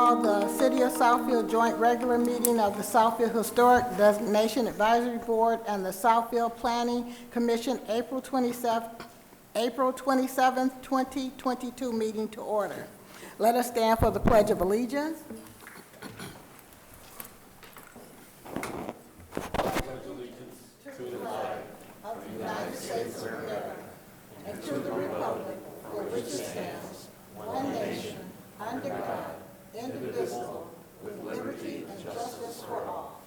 call the City of Southfield joint regular meeting of the Southfield Historic Designation Advisory Board and the Southfield Planning Commission April 27th, 2022 meeting to order. Let us stand for the Pledge of Allegiance. United States of America, and to the republic for which it stands, one nation, under God, indivisible, with liberty and justice for all.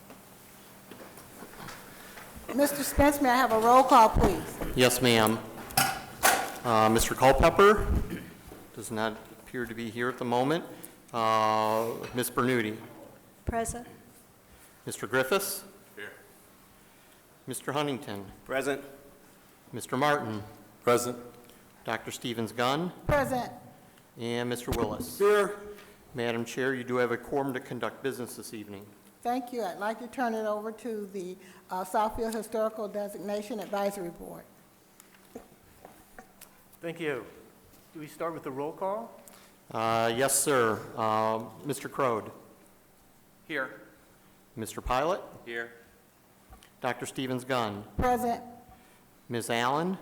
Mr. Spence, may I have a roll call, please? Yes, ma'am. Mr. Culpepper does not appear to be here at the moment. Ms. Bernuti. Present. Mr. Griffiths. Here. Mr. Huntington. Present. Mr. Martin. Present. Dr. Stevens-Gunn. Present. And Mr. Willis. Here. Madam Chair, you do have a quorum to conduct business this evening. Thank you. I'd like to turn it over to the Southfield Historical Designation Advisory Board. Thank you. Do we start with the roll call? Yes, sir. Mr. Crode. Here. Mr. Pilot. Here. Dr. Stevens-Gunn. Present. Ms. Allen.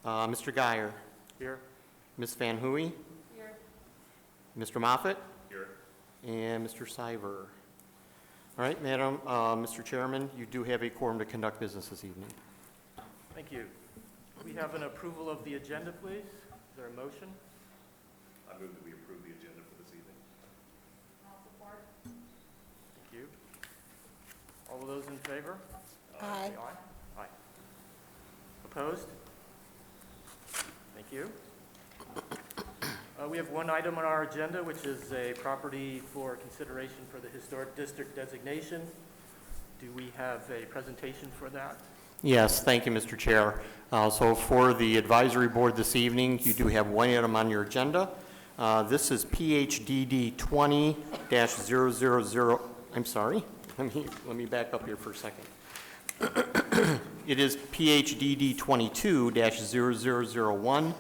Mr. Geyer. Here. Ms. Van Huey. Here. Mr. Moffett. Here. And Mr. Siver. All right, Madam, Mr. Chairman, you do have a quorum to conduct business this evening. Thank you. We have an approval of the agenda, please. Is there a motion? I move that we approve the agenda for this evening. I'll support. Thank you. All of those in favor? Aye. Say aye. Aye. Opposed? Thank you. We have one item on our agenda, which is a property for consideration for the Historic District designation. Do we have a presentation for that? Yes, thank you, Mr. Chair. So for the advisory board this evening, you do have one item on your agenda. This is PHDD 20-000. I'm sorry. Let me back up here for a second. It is PHDD 22-0001.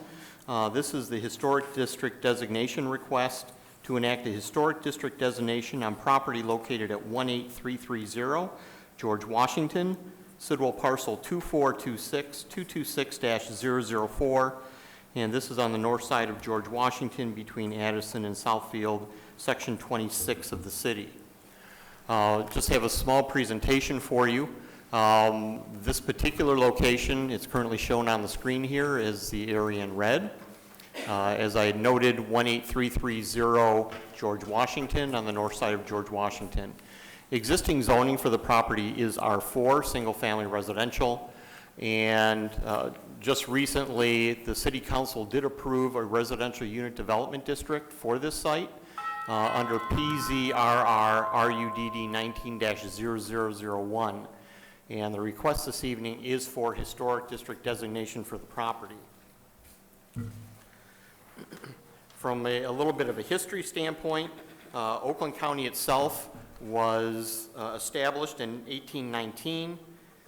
This is the Historic District Designation request to enact a Historic District designation on property located at 18330 George Washington, Sidwell parcel 2426-226-004, and this is on the north side of George Washington between Addison and Southfield, section 26 of the city. Just have a small presentation for you. This particular location, it's currently shown on the screen here, is the area in red. As I noted, 18330 George Washington on the north side of George Washington. Existing zoning for the property is R4, single-family residential, and just recently the City Council did approve a residential unit development district for this site under PZRR RUDD 19-0001. And the request this evening is for historic district designation for the property. From a little bit of a history standpoint, Oakland County itself was established in 1819,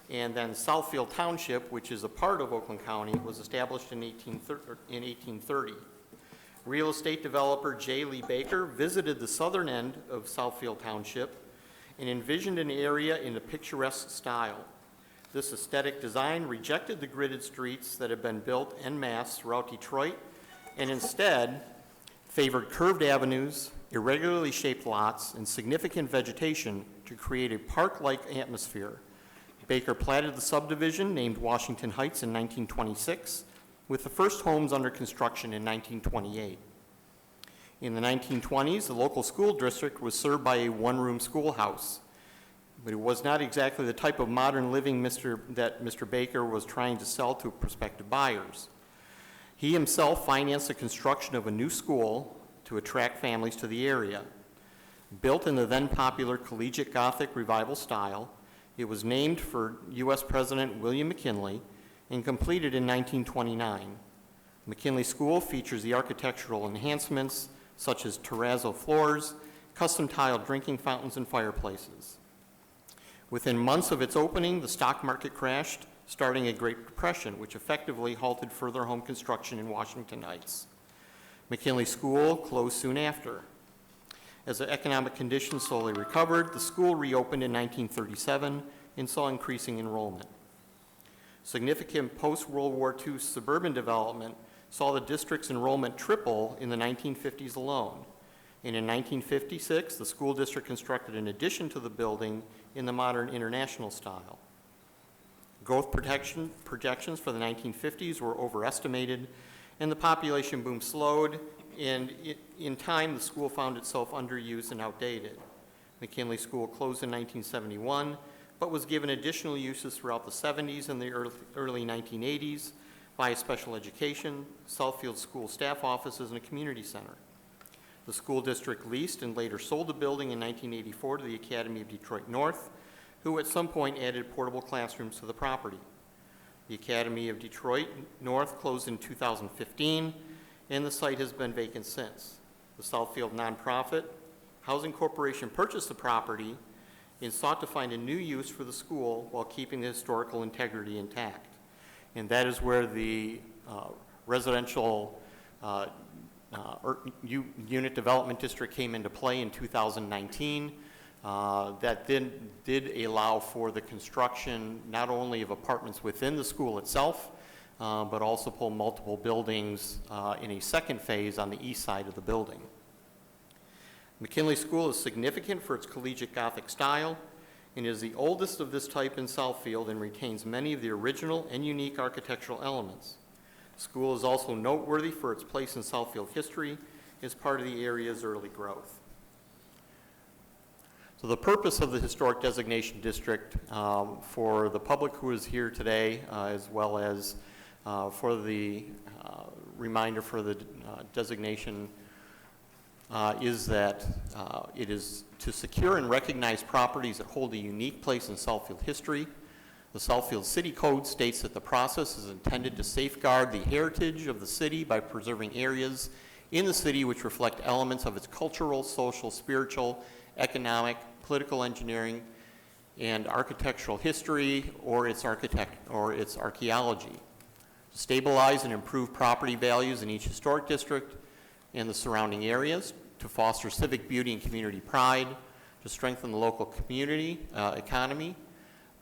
and then Southfield Township, which is a part of Oakland County, was established in 1830. Real estate developer J. Lee Baker visited the southern end of Southfield Township and envisioned an area in a picturesque style. This aesthetic design rejected the gridded streets that had been built en masse throughout Detroit and instead favored curved avenues, irregularly shaped lots, and significant vegetation to create a park-like atmosphere. Baker platted the subdivision named Washington Heights in 1926, with the first homes under construction in 1928. In the 1920s, the local school district was served by a one-room schoolhouse, but it was not exactly the type of modern living that Mr. Baker was trying to sell to prospective buyers. He himself financed the construction of a new school to attract families to the area. Built in the then popular collegiate Gothic revival style, it was named for U.S. President William McKinley and completed in 1929. McKinley School features the architectural enhancements such as terrazzo floors, custom tiled drinking fountains, and fireplaces. Within months of its opening, the stock market crashed, starting a Great Depression, which effectively halted further home construction in Washington Heights. McKinley School closed soon after. As the economic conditions slowly recovered, the school reopened in 1937 and saw increasing enrollment. Significant post-World War II suburban development saw the district's enrollment triple in the 1950s alone. And in 1956, the school district constructed an addition to the building in the modern international style. Growth projections for the 1950s were overestimated, and the population boom slowed, and in time, the school found itself underused and outdated. McKinley School closed in 1971, but was given additional uses throughout the 70s and the early 1980s by special education, Southfield school staff offices, and a community center. The school district leased and later sold the building in 1984 to the Academy of Detroit North, who at some point added portable classrooms to the property. The Academy of Detroit North closed in 2015, and the site has been vacant since. The Southfield nonprofit Housing Corporation purchased the property and sought to find a new use for the school while keeping the historical integrity intact. And that is where the residential unit development district came into play in 2019. That did allow for the construction not only of apartments within the school itself, but also pull multiple buildings in a second phase on the east side of the building. McKinley School is significant for its collegiate Gothic style and is the oldest of this type in Southfield and retains many of the original and unique architectural elements. The school is also noteworthy for its place in Southfield history as part of the area's early growth. So the purpose of the Historic Designation District for the public who is here today, as well as for the reminder for the designation, is that it is to secure and recognize properties that hold a unique place in Southfield history. The Southfield City Code states that the process is intended to safeguard the heritage of the city by preserving areas in the city which reflect elements of its cultural, social, spiritual, economic, political engineering, and architectural history or its archaeology. To stabilize and improve property values in each historic district and the surrounding areas, to foster civic beauty and community pride, to strengthen the local community economy,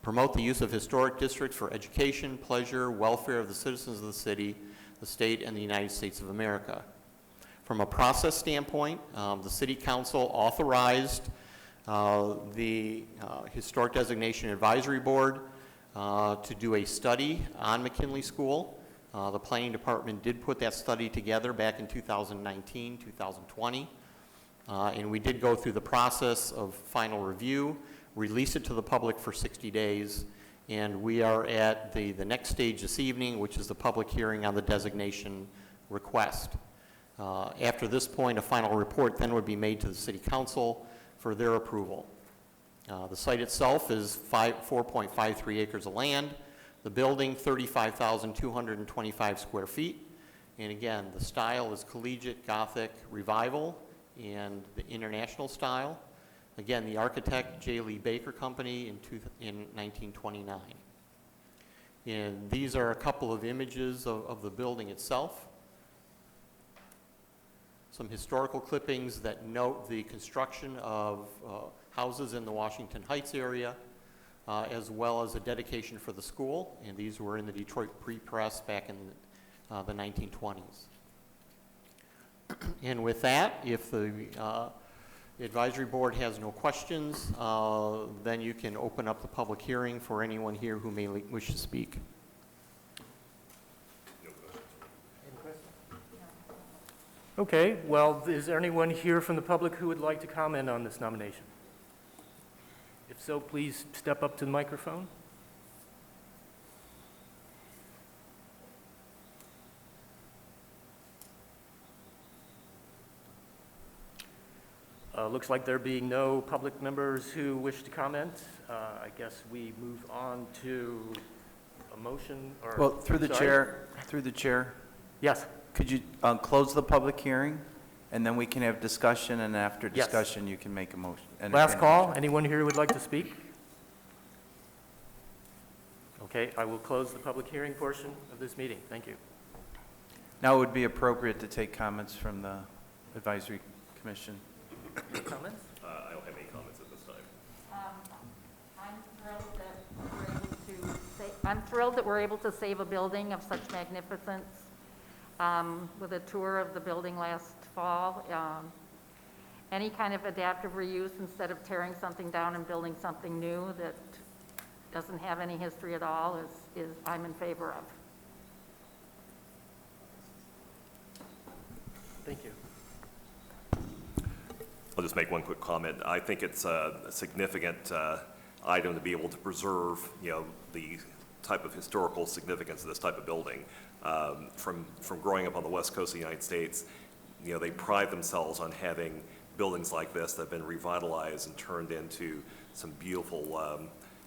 promote the use of historic districts for education, pleasure, welfare of the citizens of the city, the state, and the United States of America. From a process standpoint, the City Council authorized the Historic Designation Advisory Board to do a study on McKinley School. The Planning Department did put that study together back in 2019, 2020, and we did go through the process of final review, release it to the public for 60 days, and we are at the next stage this evening, which is the public hearing on the designation request. After this point, a final report then would be made to the City Council for their approval. The site itself is 4.53 acres of land. The building, 35,225 square feet. And again, the style is collegiate, Gothic, revival, and the international style. Again, the architect, J. Lee Baker Company in 1929. And these are a couple of images of the building itself. Some historical clippings that note the construction of houses in the Washington Heights area, as well as a dedication for the school, and these were in the Detroit Free-Press back in the 1920s. And with that, if the advisory board has no questions, then you can open up the public hearing for anyone here who may wish to speak. Okay, well, is there anyone here from the public who would like to comment on this nomination? If so, please step up to the microphone. Looks like there being no public members who wish to comment. I guess we move on to a motion or... Well, through the chair, Yes. could you close the public hearing? And then we can have discussion, and after Yes. discussion, you can make a motion. Last call. Anyone here who would like to speak? Okay, I will close the public hearing portion of this meeting. Thank you. Now it would be appropriate to take comments from the advisory commission. Any comments? I don't have any comments at this time. I'm thrilled that we're able to save a building of such magnificence with a tour of the building last fall. Any kind of adaptive reuse instead of tearing something down and building something new that doesn't have any history at all is I'm in favor of. Thank you. I'll just make one quick comment. I think it's a significant item to be able to preserve, the type of historical significance of this type of building. From growing up on the west coast of the United States, they pride themselves on having buildings like this that have been revitalized and turned into some beautiful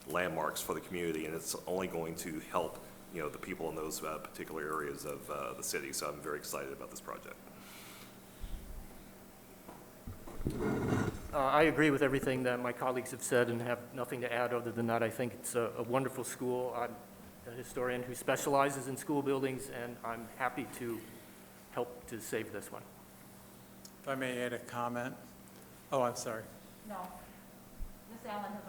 landmarks for the community, and it's only going to help, the people in those particular areas of the city. So I'm very excited about this project. I agree with everything that my colleagues have said and have nothing to add other than that. I think it's a wonderful school. I'm a historian who specializes in school buildings, and I'm happy to help to save this one. If I may add a comment. Oh, I'm sorry. No, Ms. Allen has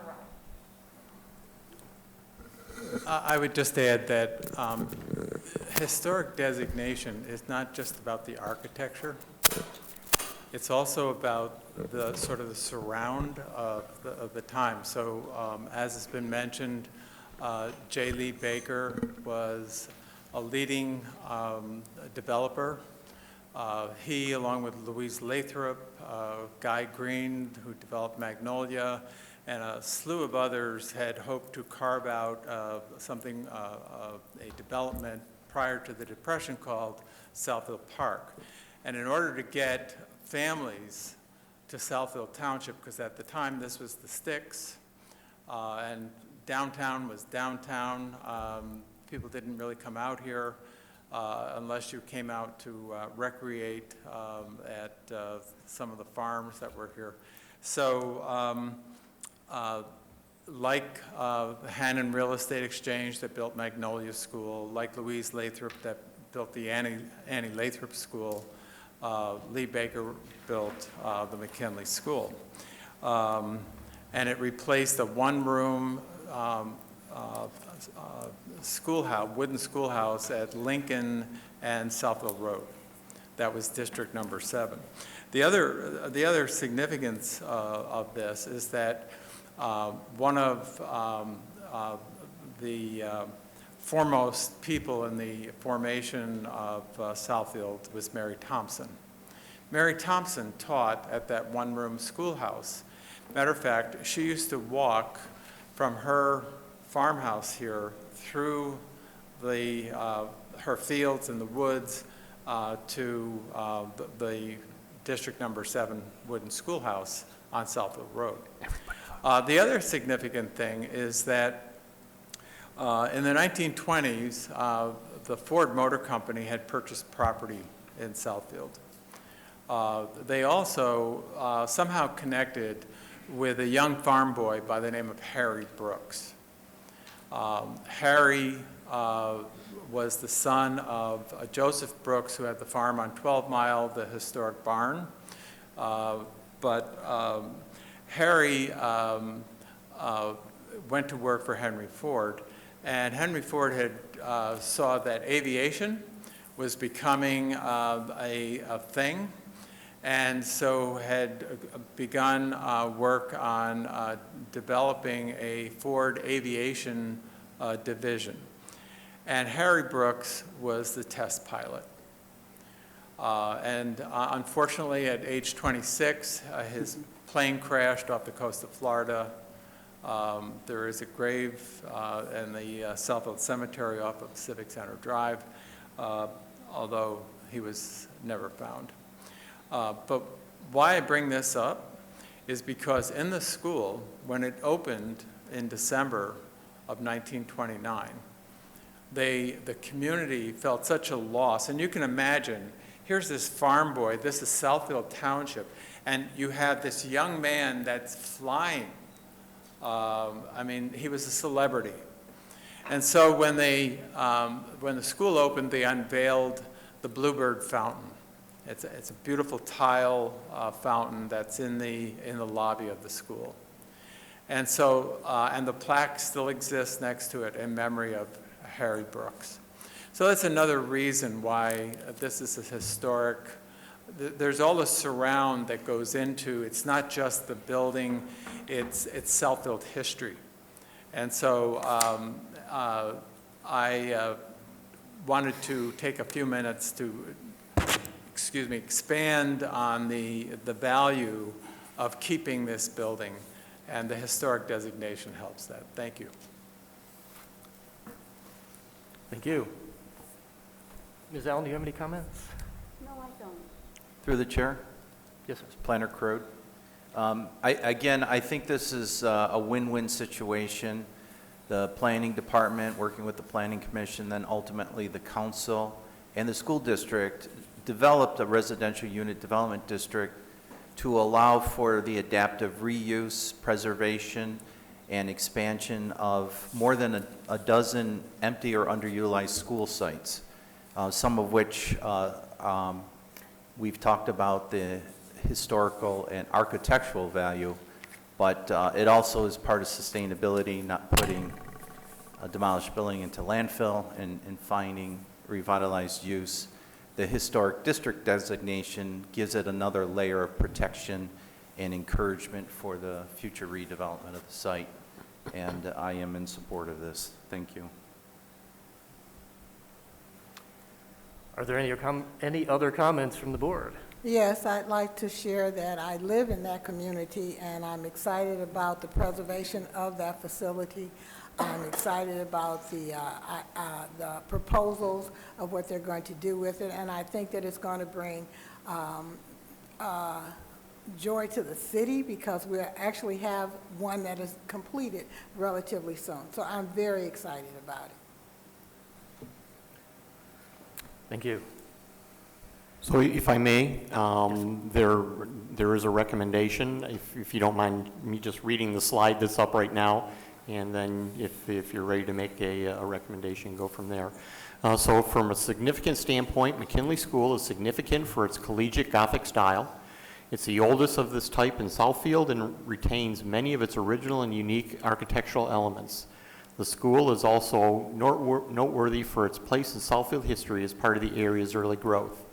arrived. I would just add that historic designation is not just about the architecture. It's also about the sort of the surround of the time. So as has been mentioned, J. Lee Baker was a leading developer. He, along with Louise Lathrop, Guy Green, who developed Magnolia, and a slew of others had hoped to carve out a development prior to the Depression called Southfield Park. And in order to get families to Southfield Township, because at the time this was the sticks, and downtown was downtown. People didn't really come out here unless you came out to recreate at some of the farms that were here. So like the Hannon Real Estate Exchange that built Magnolia School, like Louise Lathrop that built the Annie Lathrop School, Lee Baker built the McKinley School. And it replaced a one-room schoolhouse, wooden schoolhouse at Lincoln and Southfield Road. That was District Number 7. The other significance of this is that one of the foremost people in the formation of Southfield was Mary Thompson. Mary Thompson taught at that one-room schoolhouse. Matter of fact, she used to walk from her farmhouse here through her fields in the woods to the District Number 7 wooden schoolhouse on Southfield Road. The other significant thing is that in the 1920s, the Ford Motor Company had purchased property in Southfield. They also somehow connected with a young farm boy by the name of Harry Brooks. Harry was the son of Joseph Brooks, who had the farm on 12 Mile, the historic barn. But Harry went to work for Henry Ford, and Henry Ford had saw that aviation was becoming a thing, and so had begun work on developing a Ford aviation division. And Harry Brooks was the test pilot. And unfortunately, at age 26, his plane crashed off the coast of Florida. There is a grave in the Southfield Cemetery off of Civic Center Drive, although he was never found. But why I bring this up is because in the school, when it opened in December of 1929, the community felt such a loss. And you can imagine, here's this farm boy, this is Southfield Township, and you have this young man that's flying. I mean, he was a celebrity. And so when the school opened, they unveiled the Bluebird Fountain. It's a beautiful tile fountain that's in the lobby of the school. And so, and the plaque still exists next to it in memory of Harry Brooks. So that's another reason why this is a historic. There's all the surround that goes into, it's not just the building, it's Southfield history. And so I wanted to take a few minutes to, expand on the value of keeping this building, and the historic designation helps that. Thank you. Thank you. Ms. Allen, do you have any comments? No, I don't. Through the chair, Yes, sir. Planner Crode. I think this is a win-win situation. The planning department, working with the planning commission, then ultimately the council and the school district developed a residential unit development district to allow for the adaptive reuse, preservation, and expansion of more than a dozen empty or underutilized school sites, some of which we've talked about the historical and architectural value, but it also is part of sustainability, not putting a demolished building into landfill and finding revitalized use. The historic district designation gives it another layer of protection and encouragement for the future redevelopment of the site, and I am in support of this. Thank you. Are there any other comments from the board? Yes, I'd like to share that I live in that community, and I'm excited about the preservation of that facility. I'm excited about the proposals of what they're going to do with it, and I think that it's going to bring joy to the city, because we actually have one that is completed relatively soon. So I'm very excited about it. Thank you. So if I may, there is a recommendation, if you don't mind me just reading the slide that's up right now, and then if you're ready to make a recommendation, go from there. So from a significant standpoint, McKinley School is significant for its collegiate Gothic style. It's the oldest of this type in Southfield and retains many of its original and unique architectural elements. The school is also noteworthy for its place in Southfield history as part of the area's early growth.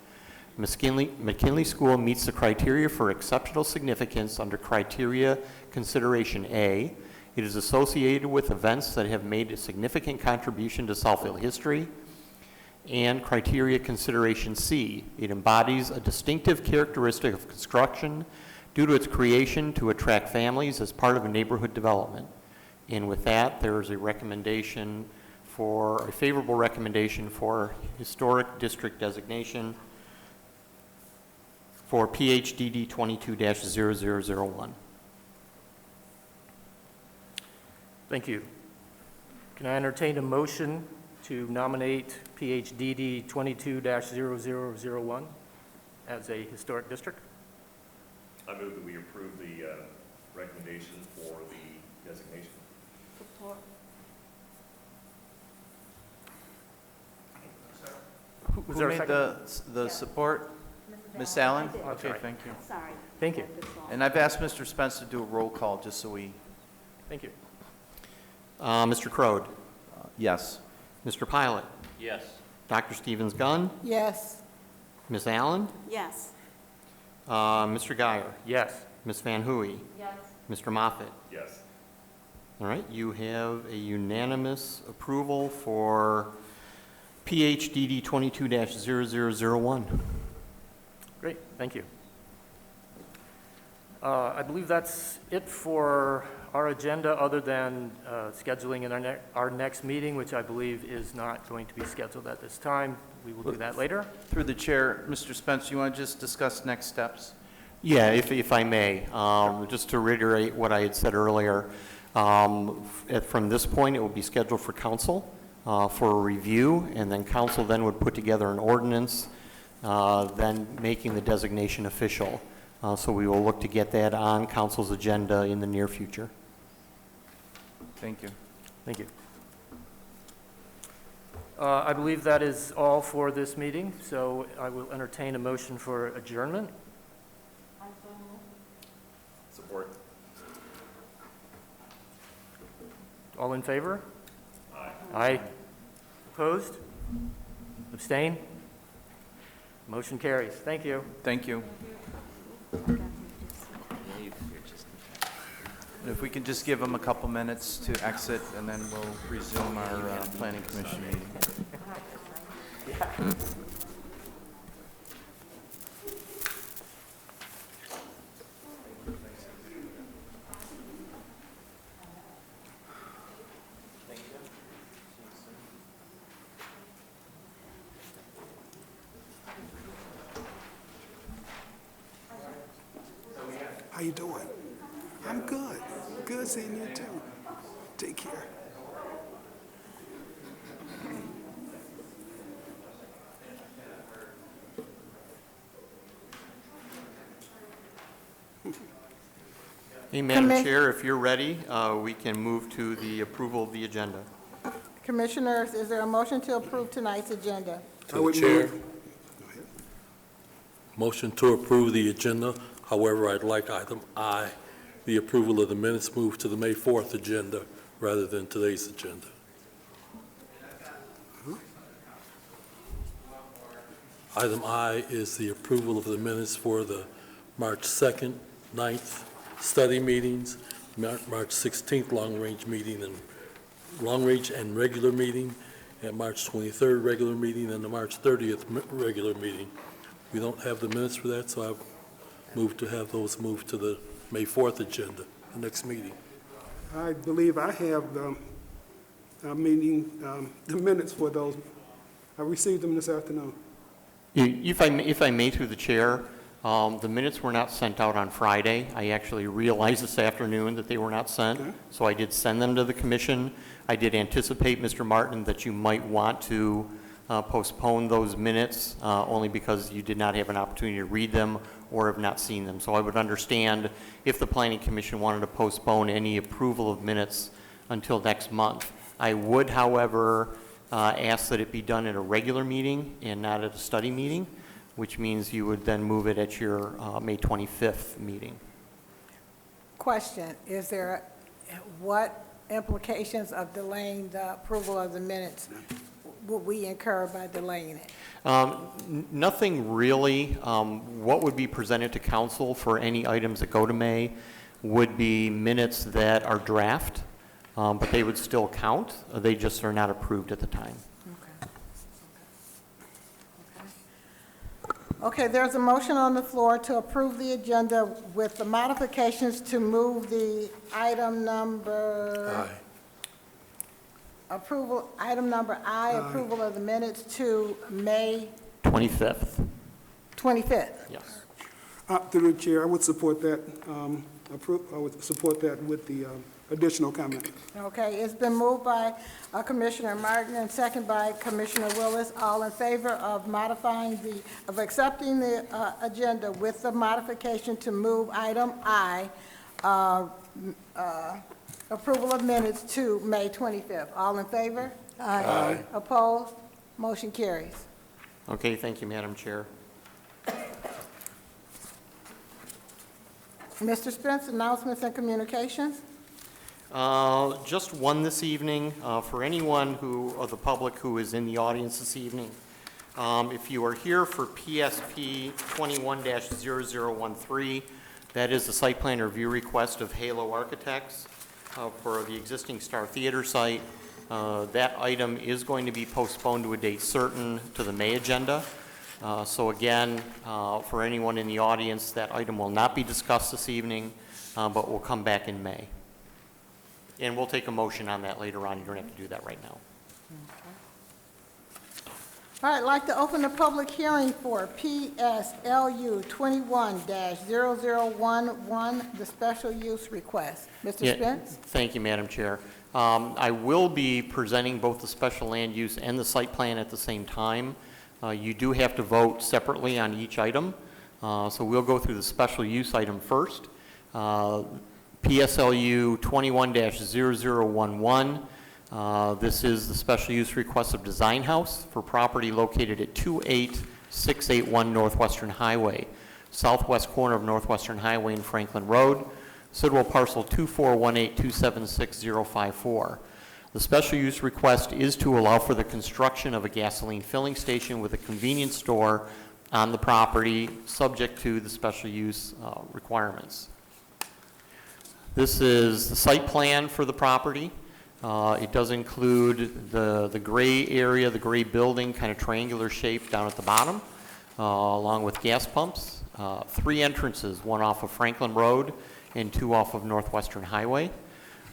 McKinley School meets the criteria for exceptional significance under criteria consideration A. It is associated with events that have made a significant contribution to Southfield history. And criteria consideration C. It embodies a distinctive characteristic of construction due to its creation to attract families as part of a neighborhood development. And with that, there is a recommendation for, a favorable recommendation for historic district designation for PHDD 22-0001. Thank you. Can I entertain a motion to nominate PHDD 22-0001 as a historic district? I move that we approve the recommendation for the designation. Support. Was Who there a made second? the support? Ms. Allen? Oh, Okay, sorry. thank you. Sorry. Thank you. And I've asked Mr. Spence to do a roll call, just so we, Thank you. Mr. Crode, yes. Mr. Pilot, Yes. Dr. Stevens-Gunn, Yes. Ms. Allen, Yes. Mr. Guyer, Yes. Ms. Van Huey, Yes. Mr. Moffett. Yes. All right, you have a unanimous approval for PHDD 22-0001. Great, thank you. I believe that's it for our agenda, other than scheduling in our next meeting, which I believe is not going to be scheduled at this time. We will do that later. Through the chair, Mr. Spence, you want to just discuss next steps? Yeah, if I may, just to reiterate what I had said earlier, from this point, it will be scheduled for council for a review, and then council then would put together an ordinance, then making the designation official. So we will look to get that on council's agenda in the near future. Thank you. Thank you. I believe that is all for this meeting, so I will entertain a motion for adjournment. Support. All in favor? Aye. Opposed? Abstain? Motion carries. Thank you. Thank you. If we can just give them a couple minutes to exit, and then we'll resume our planning commission meeting. How you doing? I'm good. Good seeing you too. Take care. Hey, Madam Commi- Chair, if you're ready, we can move to the approval of the agenda. Commissioners, is there a motion to approve tonight's agenda? I would move. Motion to approve the agenda. However, I'd like item I, the approval of the minutes, moved to the May 4th agenda rather than today's agenda. Item I is the approval of the minutes for the March 2nd, 9th study meetings, March 16th long-range meeting and long-range and regular meeting, and March 23rd regular meeting, and the March 30th regular meeting. We don't have the minutes for that, so I've moved to have those moved to the May 4th agenda, the next meeting. I believe I have the the minutes for those. I received them this afternoon. If I may, through the chair, the minutes were not sent out on Friday. I actually realized this afternoon that they were not sent, Okay. so I did send them to the commission. I did anticipate, Mr. Martin, that you might want to postpone those minutes, only because you did not have an opportunity to read them or have not seen them. So I would understand if the Planning Commission wanted to postpone any approval of minutes until next month. I would, however, ask that it be done at a regular meeting and not at a study meeting, which means you would then move it at your May 25th meeting. Question, what implications of delaying the approval of the minutes would we incur by delaying it? Nothing really. What would be presented to council for any items that go to May would be minutes that are draft, but they would still count. They just are not approved at the time. Okay, there's a motion on the floor to approve the agenda with the modifications to move the item number, Aye. item number I, approval of the minutes to May 25th, 25th. yes. Through the chair, I would support that. I would support that with the additional comment. Okay, it's been moved by Commissioner Martin and second by Commissioner Willis. All in favor of accepting the agenda with the modification to move item I, approval of minutes to May 25th. All in favor? Aye. Opposed? Motion carries. Okay, thank you, Madam Chair. Mr. Spence, announcements and communications? Just one this evening, for anyone of the public who is in the audience this evening. If you are here for PSP 21-0013, that is the site plan review request of Halo Architects for the existing Star Theater site. That item is going to be postponed to a date certain to the May agenda. So again, for anyone in the audience, that item will not be discussed this evening, but will come back in May. And we'll take a motion on that later on. You don't have to do that right now. All right, I'd like to open the public hearing for PSLU 21-0011, the special use request. Mr. Yeah, Spence? thank you, Madam Chair. I will be presenting both the special land use and the site plan at the same time. You do have to vote separately on each item. So we'll go through the special use item first. PSLU 21-0011. This is the special use request of Design House for property located at 28681 Northwestern Highway, southwest corner of Northwestern Highway and Franklin Road, Sidwell parcel 2418276.054. The special use request is to allow for the construction of a gasoline filling station with a convenience store on the property, subject to the special use requirements. This is the site plan for the property. It does include the gray area, the gray building, kind of triangular shape down at the bottom, along with gas pumps. 3 entrances, one off of Franklin Road and 2 off of Northwestern Highway.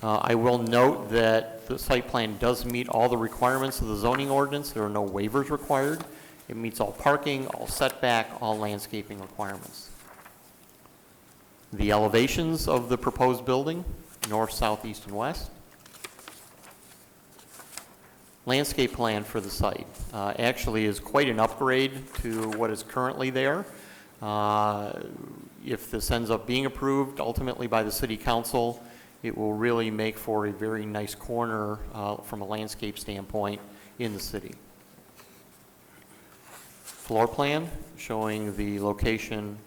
I will note that the site plan does meet all the requirements of the zoning ordinance. There are no waivers required. It meets all parking, all setback, all landscaping requirements. The elevations of the proposed building, north, south, east, and west. Landscape plan for the site actually is quite an upgrade to what is currently there. If this ends up being approved ultimately by the City Council, it will really make for a very nice corner from a landscape standpoint in the city. Floor plan showing the location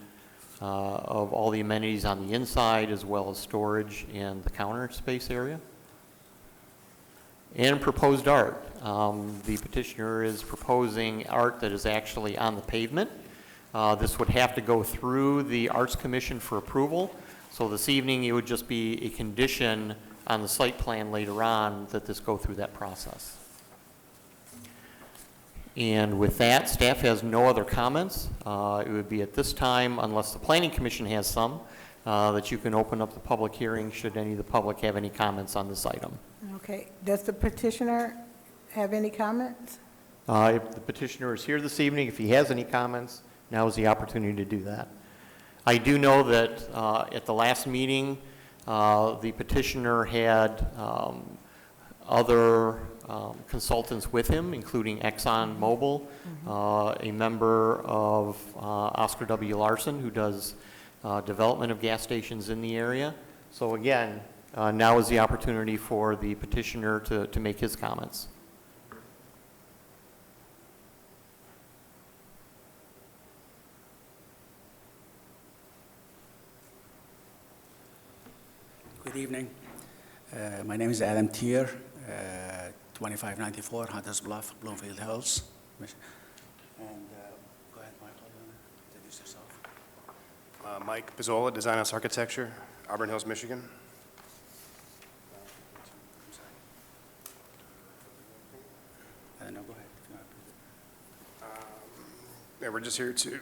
of all the amenities on the inside as well as storage and the counter space area. And proposed art. The petitioner is proposing art that is actually on the pavement. This would have to go through the Arts Commission for approval. So this evening, it would just be a condition on the site plan later on that this go through that process. And with that, staff has no other comments. It would be at this time, unless the Planning Commission has some, that you can open up the public hearing should any of the public have any comments on this item. Okay, does the petitioner have any comments? If the petitioner is here this evening, if he has any comments, now is the opportunity to do that. I do know that at the last meeting, the petitioner had other consultants with him, including ExxonMobil, a member of Oscar W. Larson, who does development of gas stations in the area. So again, now is the opportunity for the petitioner to make his comments. Good evening. My name is Adam Tier, 2594 Hunters Bluff, Bloomfield Hills. And go ahead, Michael, you want to introduce yourself? Mike Pizzola, Design House Architecture, Auburn Hills, Michigan. No, go ahead. If you want to. Yeah, we're just here to,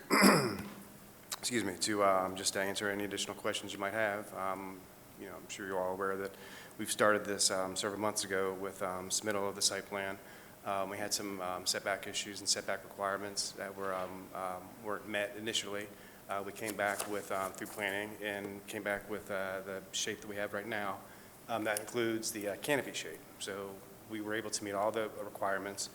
excuse me, to just answer any additional questions you might have. You know, I'm sure you're all aware that we've started this several months ago with submittal of the site plan. We had some setback issues and setback requirements that weren't met initially. We came back with, through planning, and came back with the shape that we have right now. That includes the canopy shape. So we were able to meet all the requirements.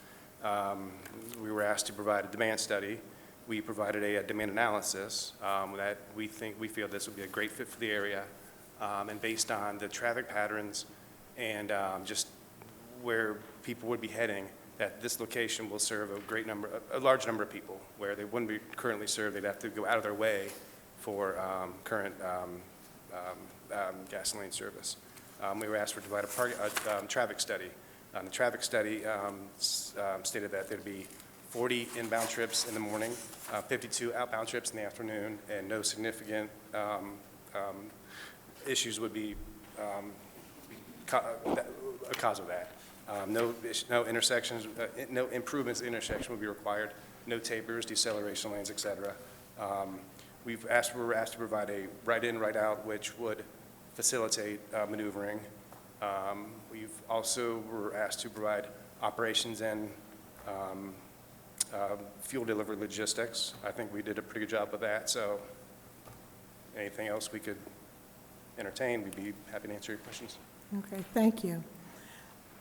We were asked to provide a demand study. We provided a demand analysis that we feel this would be a great fit for the area. And based on the traffic patterns and just where people would be heading, that this location will serve a large number of people, where they wouldn't be currently served. They'd have to go out of their way for current gasoline service. We were asked to provide a traffic study. The traffic study stated that there'd be 40 inbound trips in the morning, 52 outbound trips in the afternoon, and no significant issues would be a cause of that. No intersections, no improvements in intersection would be required, no tapers, deceleration lanes, et cetera. We were asked to provide a right-in, right-out, which would facilitate maneuvering. We've also were asked to provide operations and fuel delivery logistics. I think we did a pretty good job of that, so anything else we could entertain, we'd be happy to answer your questions. Okay, thank you.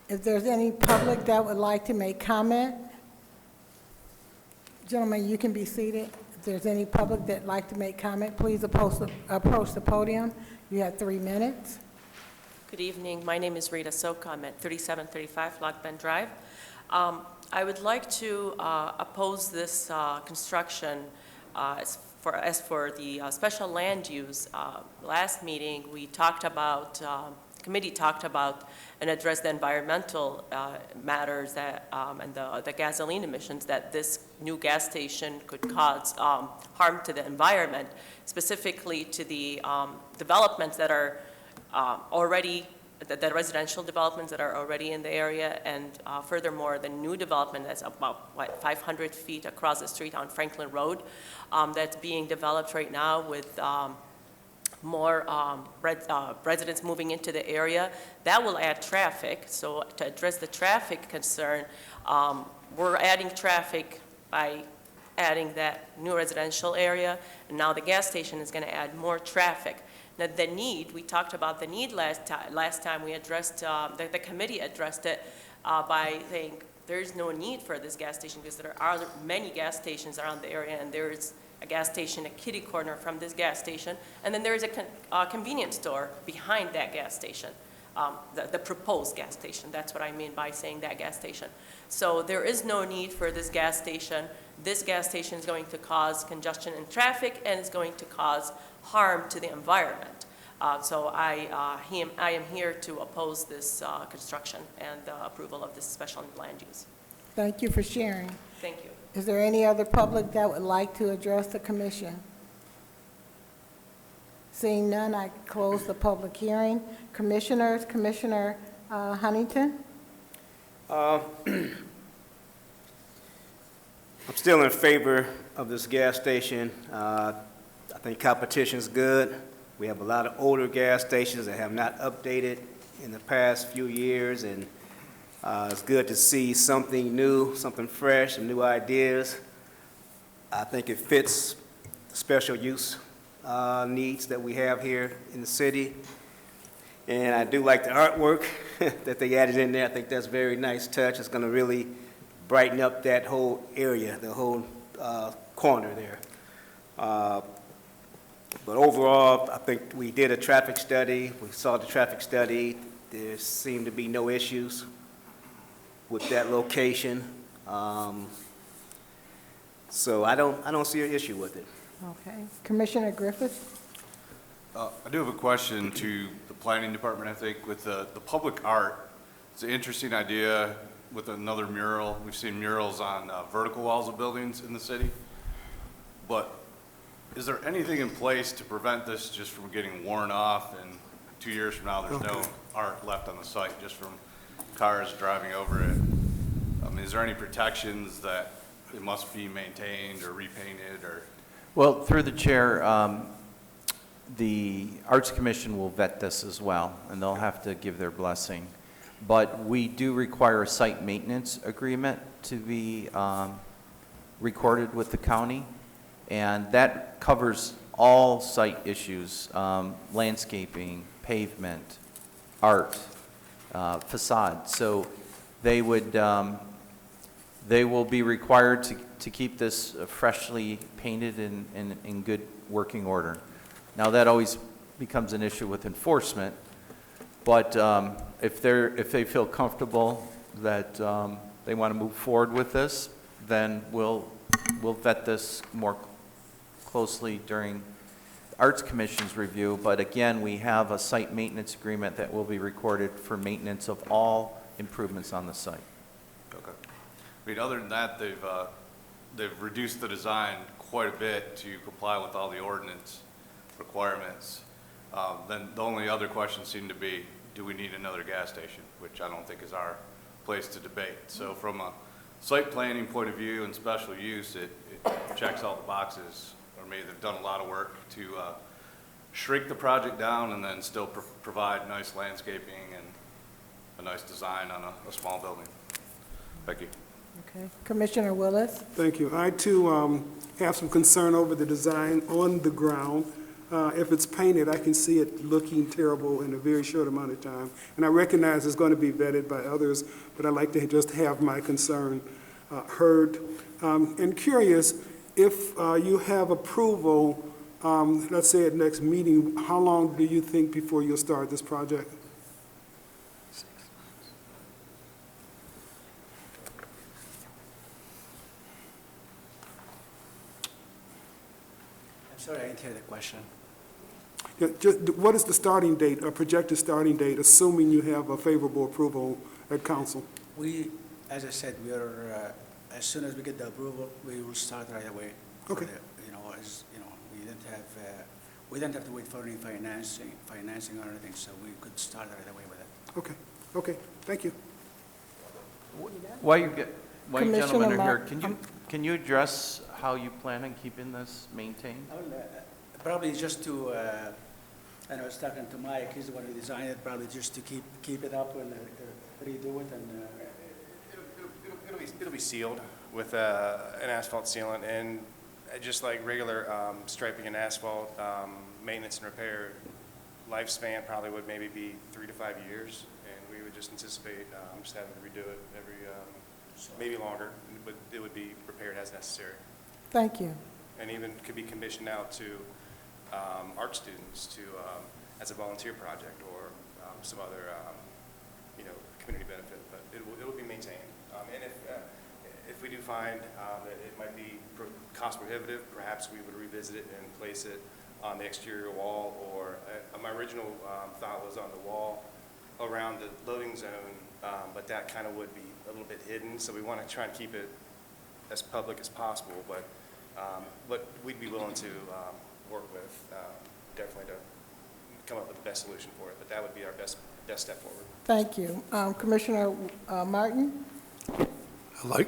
If there's any public that would like to make comment, gentlemen, you can be seated. If there's any public that'd like to make comment, please approach the podium. You have 3 minutes. Good evening. My name is Rita Soka. I'm at 3735 Lock Bend Drive. I would like to oppose this construction as for the special land use. Last meeting, we talked about, committee talked about and addressed the environmental matters that, and the gasoline emissions that this new gas station could cause harm to the environment, specifically to the developments that are already, the residential developments that are already in the area, and furthermore, the new development that's about, 500 feet across the street on Franklin Road that's being developed right now with more residents moving into the area. That will add traffic. So to address the traffic concern, we're adding traffic by adding that new residential area, and now the gas station is going to add more traffic. Now, the need, we talked about the need last time we addressed, the committee addressed it by saying there's no need for this gas station because there are many gas stations around the area, and there's a gas station, a kitty corner from this gas station, and then there's a convenience store behind that gas station, the proposed gas station. That's what I mean by saying that gas station. So there is no need for this gas station. This gas station is going to cause congestion in traffic, and it's going to cause harm to the environment. So I am here to oppose this construction and the approval of this special land use. Thank you for sharing. Thank you. Is there any other public that would like to address the commission? Seeing none, I close the public hearing. Commissioners, Commissioner Huntington? I'm still in favor of this gas station. I think competition's good. We have a lot of older gas stations that have not updated in the past few years, and it's good to see something new, something fresh, some new ideas. I think it fits the special use needs that we have here in the city. And I do like the artwork that they added in there. I think that's a very nice touch. It's going to really brighten up that whole area, the whole corner there. But overall, I think we did a traffic study. We saw the traffic study. There seemed to be no issues with that location. So I don't see an issue with it. Okay. Commissioner Griffith? I do have a question to the planning department, I think, with the public art. It's an interesting idea with another mural. We've seen murals on vertical walls of buildings in the city. But is there anything in place to prevent this just from getting worn off, and 2 years from now there's no art left on the site just from cars driving over it? I mean, is there any protections that it must be maintained or repainted or? Well, through the chair, the Arts Commission will vet this as well, and they'll have to give their blessing. But we do require a site maintenance agreement to be recorded with the county, and that covers all site issues, landscaping, pavement, art, facade. So they would, they will be required to keep this freshly painted and in good working order. Now, that always becomes an issue with enforcement, but if they feel comfortable that they want to move forward with this, then we'll vet this more closely during the Arts Commission's review. But again, we have a site maintenance agreement that will be recorded for maintenance of all improvements on the site. Okay. I mean, other than that, they've reduced the design quite a bit to comply with all the ordinance requirements. Then the only other questions seem to be, do we need another gas station, which I don't think is our place to debate. So from a site planning point of view and special use, it checks all the boxes. Or maybe they've done a lot of work to shrink the project down and then still provide nice landscaping and a nice design on a small building. Thank you. Okay. Commissioner Willis? Thank you. I, too, have some concern over the design on the ground. If it's painted, I can see it looking terrible in a very short amount of time. And I recognize it's going to be vetted by others, but I'd like to just have my concern heard. And curious, if you have approval, let's say at next meeting, how long do you think before you'll start this project? I'm sorry, I didn't hear the question. Yeah, just, what is the starting date, a projected starting date, assuming you have a favorable approval at council? We, as I said, we are, as soon as we get the approval, we will start right away. for Okay. the- You know, as, you know, we didn't have to wait for any financing or anything, so we could start right away with it. Okay, okay, thank you. While you Commissioner gentlemen are here, Mar- can you address how you plan on keeping this maintained? I will, probably just to, and I was talking to Mike, he's the one who designed it, probably just to keep it up and redo it and, It'll be sealed with an asphalt sealant, and just like regular striping and asphalt, maintenance and repair lifespan probably would maybe be 3 to 5 years, and we would just anticipate just having to redo it every, maybe longer, but it would be repaired as necessary. Thank you. And even could be commissioned out to art students to, as a volunteer project or some other, community benefit, but it will be maintained. And if we do find that it might be cost prohibitive, perhaps we would revisit it and place it on the exterior wall, or my original thought was on the wall around the loading zone, but that kind of would be a little bit hidden, so we want to try and keep it as public as possible, but we'd be willing to work with, definitely to come up with the best solution for it, but that would be our best step forward. Thank you. Commissioner Martin? I like,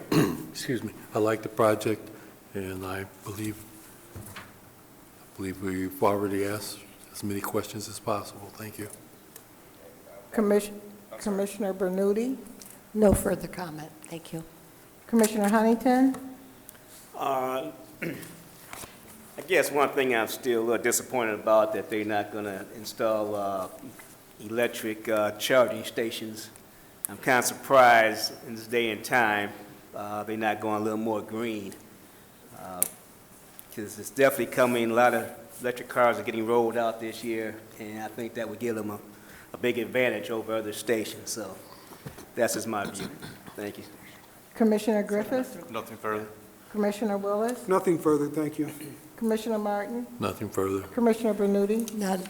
excuse me, I like the project, and I believe we've already asked as many questions as possible. Thank you. Commissioner Bernuti? No further comment. Thank you. Commissioner Huntington? I guess one thing I'm still disappointed about, that they're not going to install electric charging stations. I'm kind of surprised in this day and time they're not going a little more green, because it's definitely coming. A lot of electric cars are getting rolled out this year, and I think that would give them a big advantage over other stations. So that's just my view. Thank you. Commissioner Griffiths? Nothing further. Commissioner Willis? Nothing further, thank you. Commissioner Martin? Nothing further. Commissioner Bernuti? None.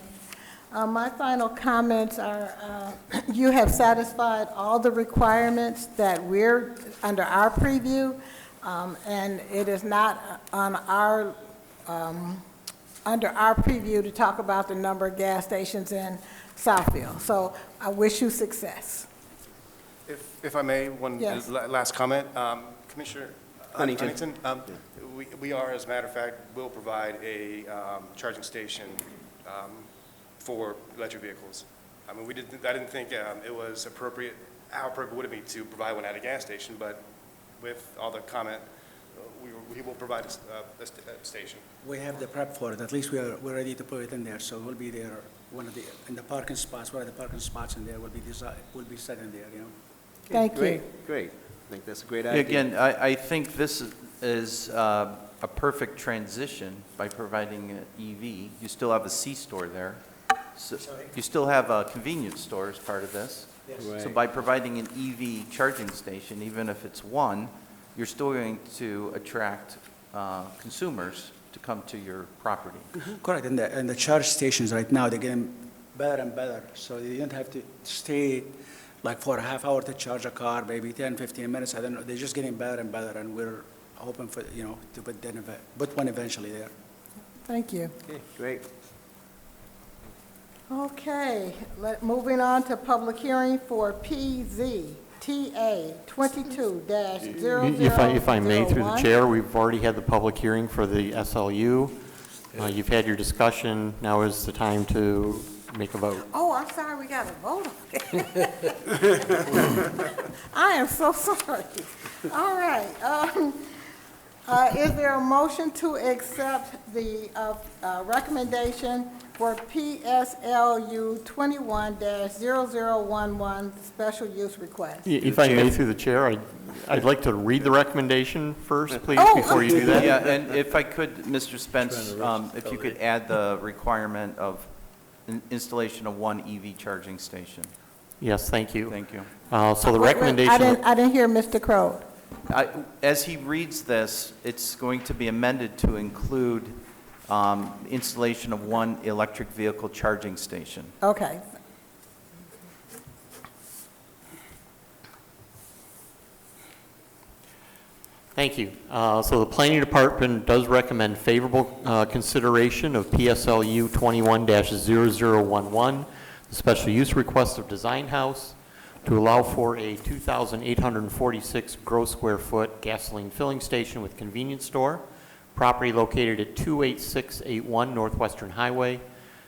My final comments are, you have satisfied all the requirements that we're, under our preview, and it is not on our, under our preview to talk about the number of gas stations in Southfield. So I wish you success. If I may, one Yes. last comment. Commissioner Huntington. we are, as a matter of fact, will provide a charging station for electric vehicles. I mean, I didn't think it was appropriate, how appropriate would it be to provide one at a gas station, but with all the comment, we will provide a station. we have the prep for it. At least we're ready to put it in there, so we'll be there, in the parking spots, one of the parking spots in there will be set in there, you know. Thank you. Great. I think that's a great idea. Again, I think this is a perfect transition by providing an EV. You still have a C-store there. So you still have a convenience store as part of this. Yes. Right. So by providing an EV charging station, even if it's one, you're still going to attract consumers to come to your property. Correct, and the charge stations right now, they're getting better and better, so you don't have to stay like for a half hour to charge a car, maybe 10, 15 minutes, I don't know, they're just getting better and better, and we're hoping for, to put one eventually there. Thank you. Okay, great. Okay, moving on to public hearing for PZTA 22-0001. If I may, through the chair, we've already had the public hearing for the SLU. You've had your discussion. Now is the time to make a vote. Oh, I'm sorry, we got to vote on it. I am so sorry. All right. Is there a motion to accept the recommendation for PSLU 21-0011 special use request? If I may, through the chair, I'd like to read the recommendation first, please, Oh, before you do that. Yeah, and if I could, Mr. Spence, if you could add the requirement of installation of one EV charging station. Yes, thank you. Thank you. So the Wait, recommendation... I didn't hear Mr. Crowd. As he reads this, it's going to be amended to include installation of one electric vehicle charging station. Okay. Thank you. So the Planning Department does recommend favorable consideration of PSLU 21-0011, the special use request of Design House, to allow for a 2,846 gross square foot gasoline filling station with convenience store, property located at 28681 Northwestern Highway,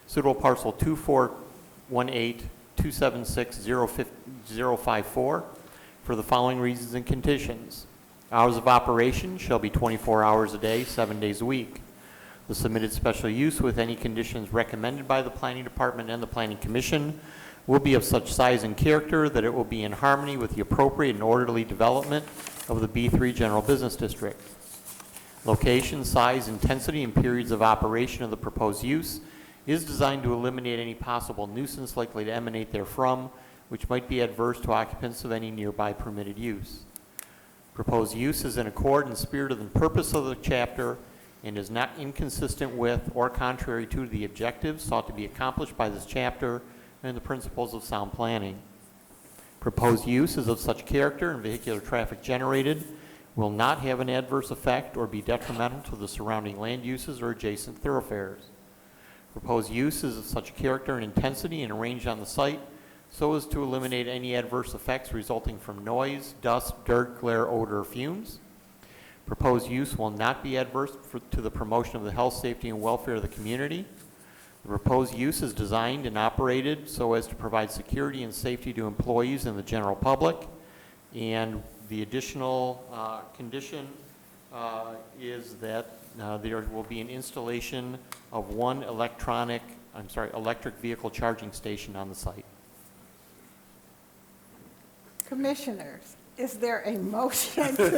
suitable parcel 2418276054, for the following reasons and conditions. Hours of operation shall be 24 hours a day, 7 days a week. The submitted special use with any conditions recommended by the Planning Department and the Planning Commission will be of such size and character that it will be in harmony with the appropriate and orderly development of the B3 General Business District. Location, size, intensity, and periods of operation of the proposed use is designed to eliminate any possible nuisance likely to emanate therefrom, which might be adverse to occupants of any nearby permitted use. Proposed use is in accord and spirit of the purpose of the chapter and is not inconsistent with or contrary to the objectives sought to be accomplished by this chapter and the principles of sound planning. Proposed use is of such character and vehicular traffic generated will not have an adverse effect or be detrimental to the surrounding land uses or adjacent thoroughfares. Proposed use is of such character and intensity and arranged on the site so as to eliminate any adverse effects resulting from noise, dust, dirt, glare, odor, or fumes. Proposed use will not be adverse to the promotion of the health, safety, and welfare of the community. The proposed use is designed and operated so as to provide security and safety to employees and the general public. And the additional condition is that there will be an installation of one electric vehicle charging station on the site. Commissioners, is there a motion to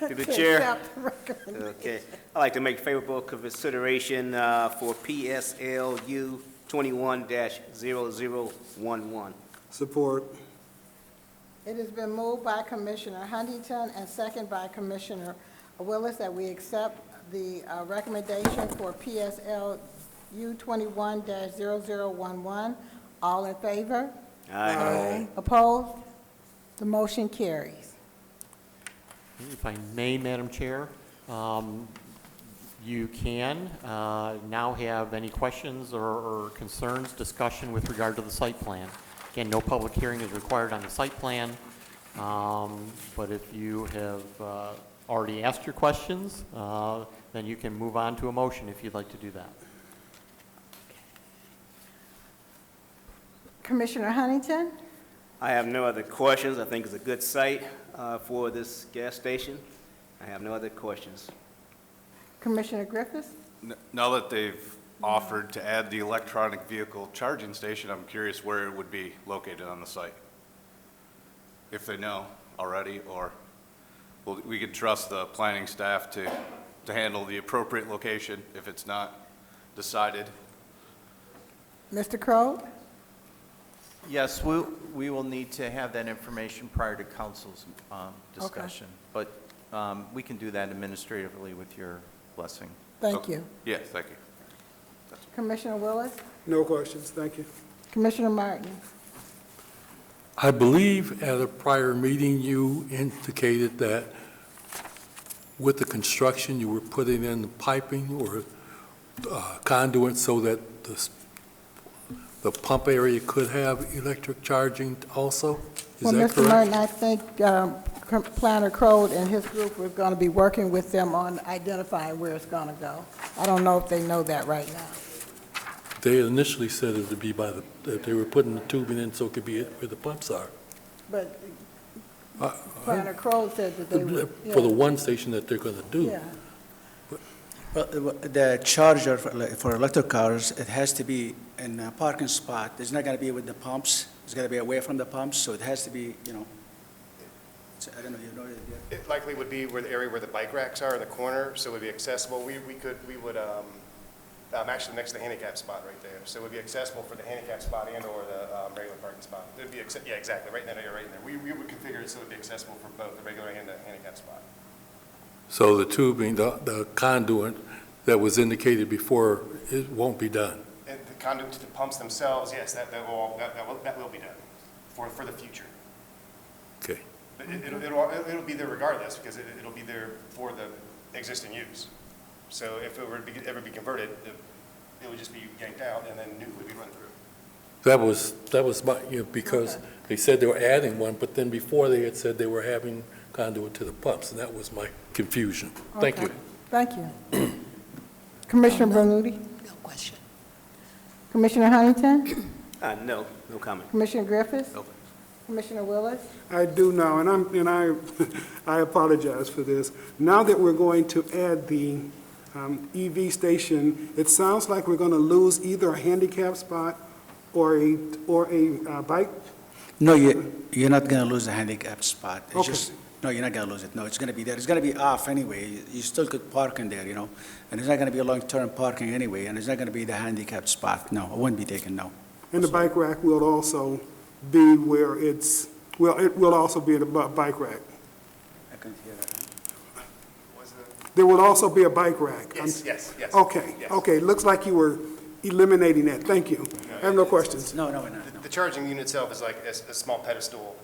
To the chair. accept the recommendation? Okay. I'd like to make favorable consideration for PSLU 21-0011. Support. It has been moved by Commissioner Huntington and second by Commissioner Willis that we accept the recommendation for PSLU 21-0011. All in favor? Aye. Opposed? The motion carries. If I may, Madam Chair, you can now have any questions or concerns, discussion with regard to the site plan. Again, no public hearing is required on the site plan, but if you have already asked your questions, then you can move on to a motion if you'd like to do that. Commissioner Huntington? I have no other questions. I think it's a good site for this gas station. I have no other questions. Commissioner Griffiths? Now that they've offered to add the electronic vehicle charging station, I'm curious where it would be located on the site. If they know already, or we could trust the planning staff to handle the appropriate location if it's not decided. Mr. Crowe? Yes, we will need to have that information prior to council's discussion. But we can do that administratively with your blessing. Thank you. Yes, thank you. Commissioner Willis? No questions, thank you. Commissioner Martin? I believe at a prior meeting, you indicated that with the construction, you were putting in the piping or conduit so that the pump area could have electric charging also? Is Well, that Mr. correct? Martin, I think Planner Crowe and his group are going to be working with them on identifying where it's going to go. I don't know if they know that right now. They initially said it would be that they were putting the tubing in so it could be where the pumps are. But Planner Crowe said that they would. For the one station that they're going to do. Yeah. Well, the charger for electric cars, it has to be in a parking spot. It's not going to be with the pumps. It's going to be away from the pumps, so it has to be, I don't know, you know it, yeah. It likely would be where the area where the bike racks are in the corner, so it would be accessible. We would, actually next to the handicap spot right there. So it would be accessible for the handicap spot and or the regular parking spot. It would be, yeah, exactly, right in that area right in there. We would configure it so it would be accessible for both the regular and the handicap spot. So the tubing, the conduit that was indicated before, it won't be done. And the conduit to the pumps themselves, yes, that will be done for the future. Okay. But it'll be there regardless, because it'll be there for the existing use. So if it were to ever be converted, it would just be yanked out and then new would be run through. That was my, because they said they were adding one, but then before they had said they were having conduit to the pumps, and that was my confusion. Thank you. Okay. Thank you. Commissioner Bernoulli? No question. Commissioner Huntington? No comment. Commissioner Griffiths? No. Commissioner Willis? I do now, and I apologize for this. Now that we're going to add the EV station, it sounds like we're going to lose either a handicap spot or a bike. No, you're not going to lose the handicap spot. It's Okay. just, no, you're not going to lose it. No, it's going to be there. It's going to be off anyway. You still could park in there, and it's not going to be a long-term parking anyway, and it's not going to be the handicap spot. No, it wouldn't be taken, no. And the bike rack will also be where it will also be the bike rack. I couldn't hear that. There will also be a bike rack. Yes. Okay, Yes. okay, looks like you were eliminating that. Thank you. I have no questions. No, we're not. No. The charging unit itself is like a small pedestal.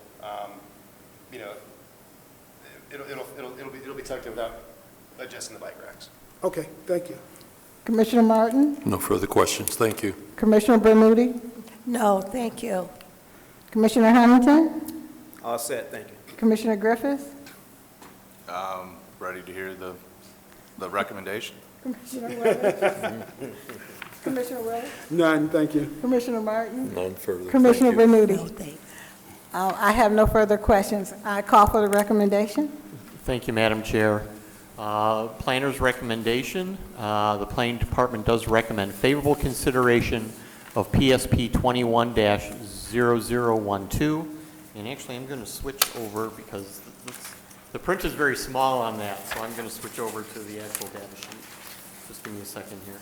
It'll be tucked in without adjusting the bike racks. Okay, thank you. Commissioner Martin? No further questions. Thank you. Commissioner Bernoulli? No, thank you. Commissioner Huntington? All set, thank you. Commissioner Griffiths? Ready to hear the recommendation? Commissioner Willis? Commissioner Willis? None, thank you. Commissioner Martin? None further. Commissioner Thank you. No, Bernoulli? thanks. I have no further questions. I call for the recommendation. Thank you, Madam Chair. Planner's recommendation, the Planning Department does recommend favorable consideration of PSP 21-0012. And actually, I'm going to switch over because the print is very small on that, so I'm going to switch over to the actual data sheet. Just give me a second here.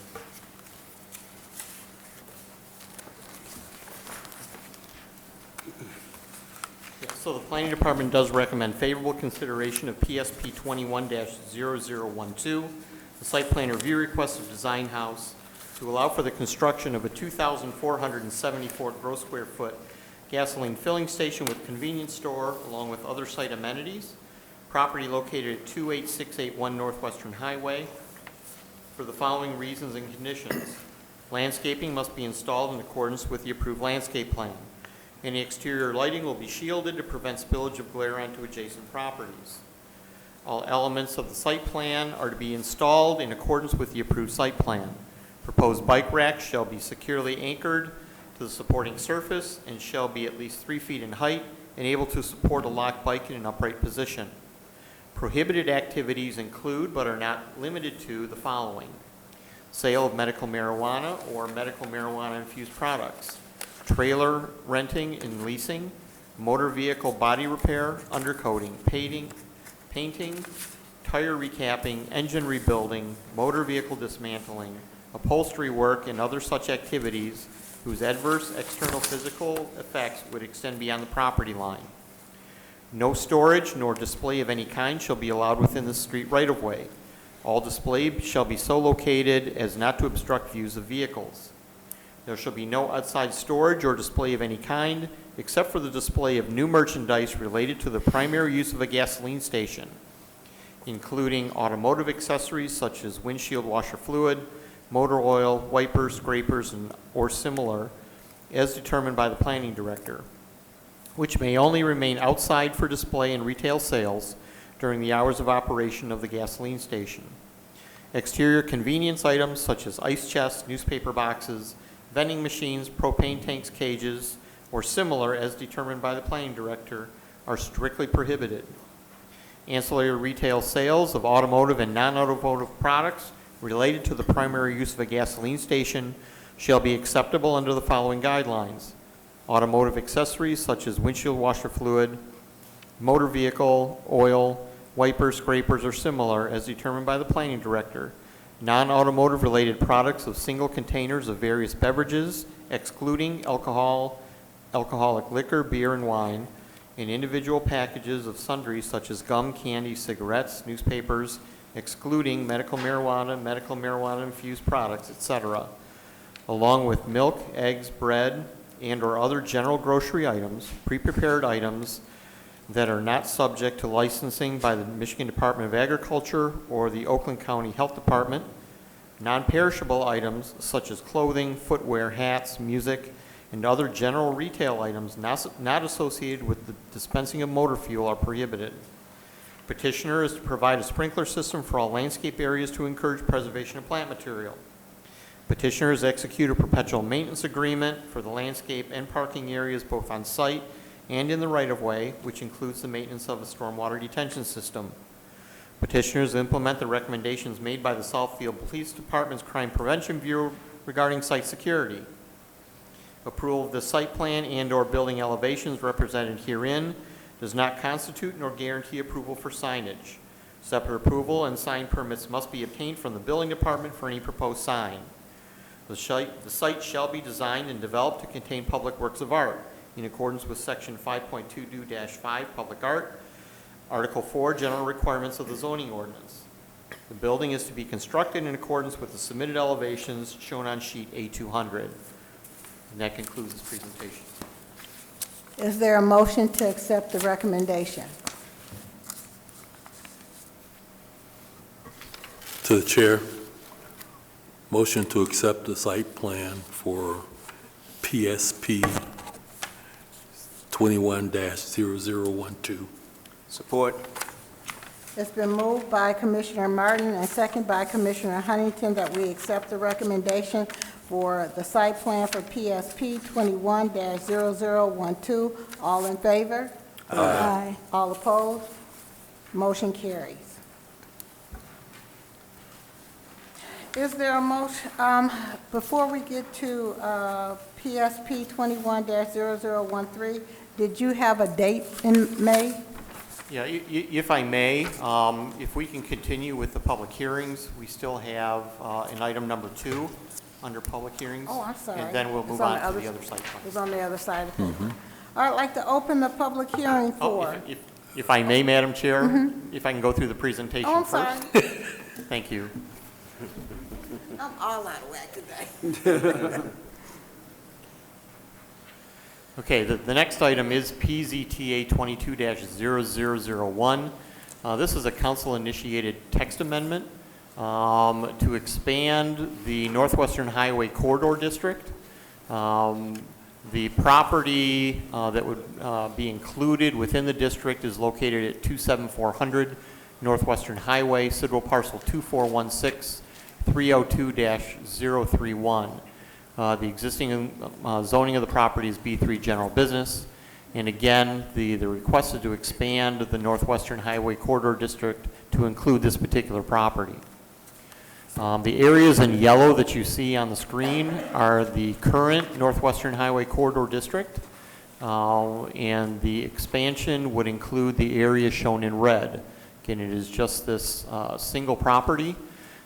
So the Planning Department does recommend favorable consideration of PSP 21-0012, the site plan review request of Design House to allow for the construction of a 2,474 gross square foot gasoline filling station with convenience store along with other site amenities. Property located at 28681 Northwestern Highway for the following reasons and conditions. Landscaping must be installed in accordance with the approved landscape plan. Any exterior lighting will be shielded to prevent spillage of glare onto adjacent properties. All elements of the site plan are to be installed in accordance with the approved site plan. Proposed bike racks shall be securely anchored to the supporting surface and shall be at least 3 feet in height and able to support a locked bike in an upright position. Prohibited activities include, but are not limited to, the following: sale of medical marijuana or medical marijuana-infused products, trailer renting and leasing, motor vehicle body repair, undercoating, painting, tire recapping, engine rebuilding, motor vehicle dismantling, upholstery work, and other such activities whose adverse external physical effects would extend beyond the property line. No storage nor display of any kind shall be allowed within the street right-of-way. All display shall be so located as not to obstruct views of vehicles. There shall be no outside storage or display of any kind, except for the display of new merchandise related to the primary use of a gasoline station, including automotive accessories such as windshield washer fluid, motor oil, wipers, scrapers, or similar, as determined by the planning director, which may only remain outside for display and retail sales during the hours of operation of the gasoline station. Exterior convenience items such as ice chests, newspaper boxes, vending machines, propane tanks, cages, or similar as determined by the planning director are strictly prohibited. Ancillary retail sales of automotive and non-automotive products related to the primary use of a gasoline station shall be acceptable under the following guidelines: automotive accessories such as windshield washer fluid, motor vehicle, oil, wipers, scrapers, or similar as determined by the planning director. Non-automotive related products of single containers of various beverages, excluding alcohol, alcoholic liquor, beer, and wine, and individual packages of sundries such as gum, candy, cigarettes, newspapers, excluding medical marijuana-infused products, etc., along with milk, eggs, bread, and/or other general grocery items, pre-prepared items that are not subject to licensing by the Michigan Department of Agriculture or the Oakland County Health Department, non-perishable items such as clothing, footwear, hats, music, and other general retail items not associated with the dispensing of motor fuel are prohibited. Petitioner is to provide a sprinkler system for all landscape areas to encourage preservation of plant material. Petitioner has executed a perpetual maintenance agreement for the landscape and parking areas both on site and in the right-of-way, which includes the maintenance of a stormwater detention system. Petitioners implement the recommendations made by the Southfield Police Department's Crime Prevention Bureau regarding site security. Approval of the site plan and/or building elevations represented herein does not constitute nor guarantee approval for signage. Separate approval and sign permits must be obtained from the building department for any proposed sign. The site shall be designed and developed to contain public works of art in accordance with Section 5.22-5 Public Art, Article 4, General Requirements of the Zoning Ordinance. The building is to be constructed in accordance with the submitted elevations shown on sheet A200. And that concludes this presentation. Is there a motion to accept the recommendation? To the chair, motion to accept the site plan for PSP 21-0012. Support. It's been moved by Commissioner Martin and second by Commissioner Huntington that we accept the recommendation for the site plan for PSP 21-0012. All in favor? Aye. All opposed? Motion carries. Is there a motion, before we get to PSP 21-0013, did you have a date in May? Yeah, if I may, if we can continue with the public hearings, we still have an item number 2 under public hearings. Oh, I'm sorry. And then we'll move on to the other site plan. It's on the other side of the paper. All right, I'd like to open the public hearing for. If I may, Madam Chair, if I can go through the presentation Oh, I'm first. sorry. Thank you. I'm all out of whack today. Okay, the next item is PZTA 22-0001. This is a council-initiated text amendment to expand the Northwestern Highway Corridor District. The property that would be included within the district is located at 27400 Northwestern Highway, Sidwell Parcel 2416-302-031. The existing zoning of the property is B3 General Business. And again, the request is to expand the Northwestern Highway Corridor District to include this particular property. The areas in yellow that you see on the screen are the current Northwestern Highway Corridor District, and the expansion would include the area shown in red. Again, it is just this single property.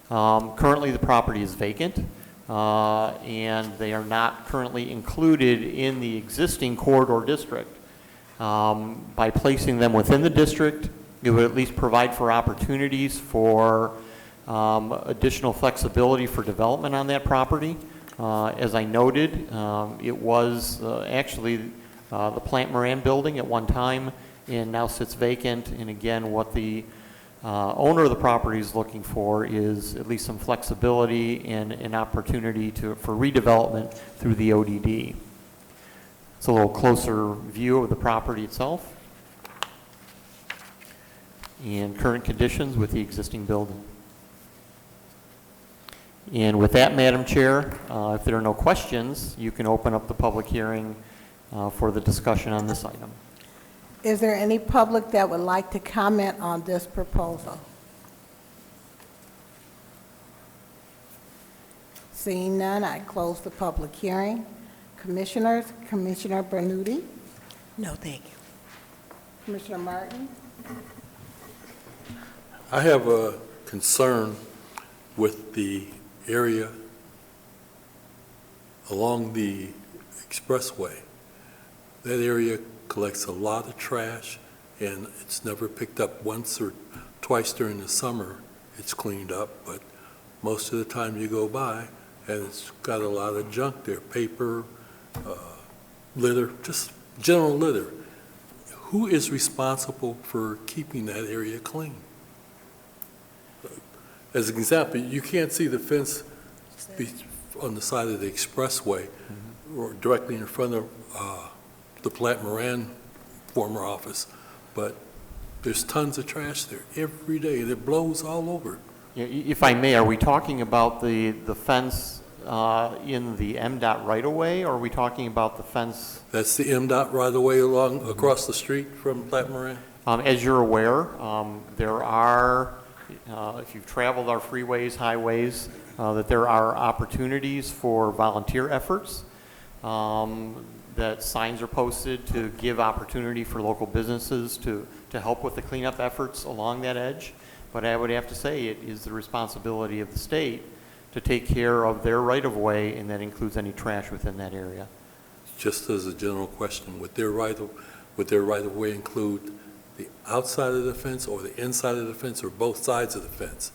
Currently, the property is vacant, and they are not currently included in the existing corridor district. By placing them within the district, it would at least provide for opportunities for additional flexibility for development on that property. As I noted, it was actually the Plant Moran building at one time and now sits vacant. And again, what the owner of the property is looking for is at least some flexibility and an opportunity for redevelopment through the ODD. It's a little closer view of the property itself and current conditions with the existing building. And with that, Madam Chair, if there are no questions, you can open up the public hearing for the discussion on this item. Is there any public that would like to comment on this proposal? Seeing none, I close the public hearing. Commissioners, Commissioner Bernuti, No, thank you. Commissioner Martin. I have a concern with the area along the expressway. That area collects a lot of trash, and it's never picked up once or twice during the summer. it's cleaned up, but most of the time you go by, and it's got a lot of junk there, paper, litter, just general litter. Who is responsible for keeping that area clean? As an example, you can't see the fence on the side of the expressway or directly in front of the Plant Moran former office, but there's tons of trash there every day, and it blows all over. Yeah, if I may, are we talking about the fence in the MDOT right-of-way, or are we talking about the fence? That's the MDOT right-of-way along, across the street from Plant Moran? As you're aware, there are, if you've traveled our freeways, highways, that there are opportunities for volunteer efforts, that signs are posted to give opportunity for local businesses to help with the cleanup efforts along that edge. But I would have to say it is the responsibility of the state to take care of their right-of-way, and that includes any trash within that area. Just as a general question, would their right-of-way include the outside of the fence or the inside of the fence or both sides of the fence?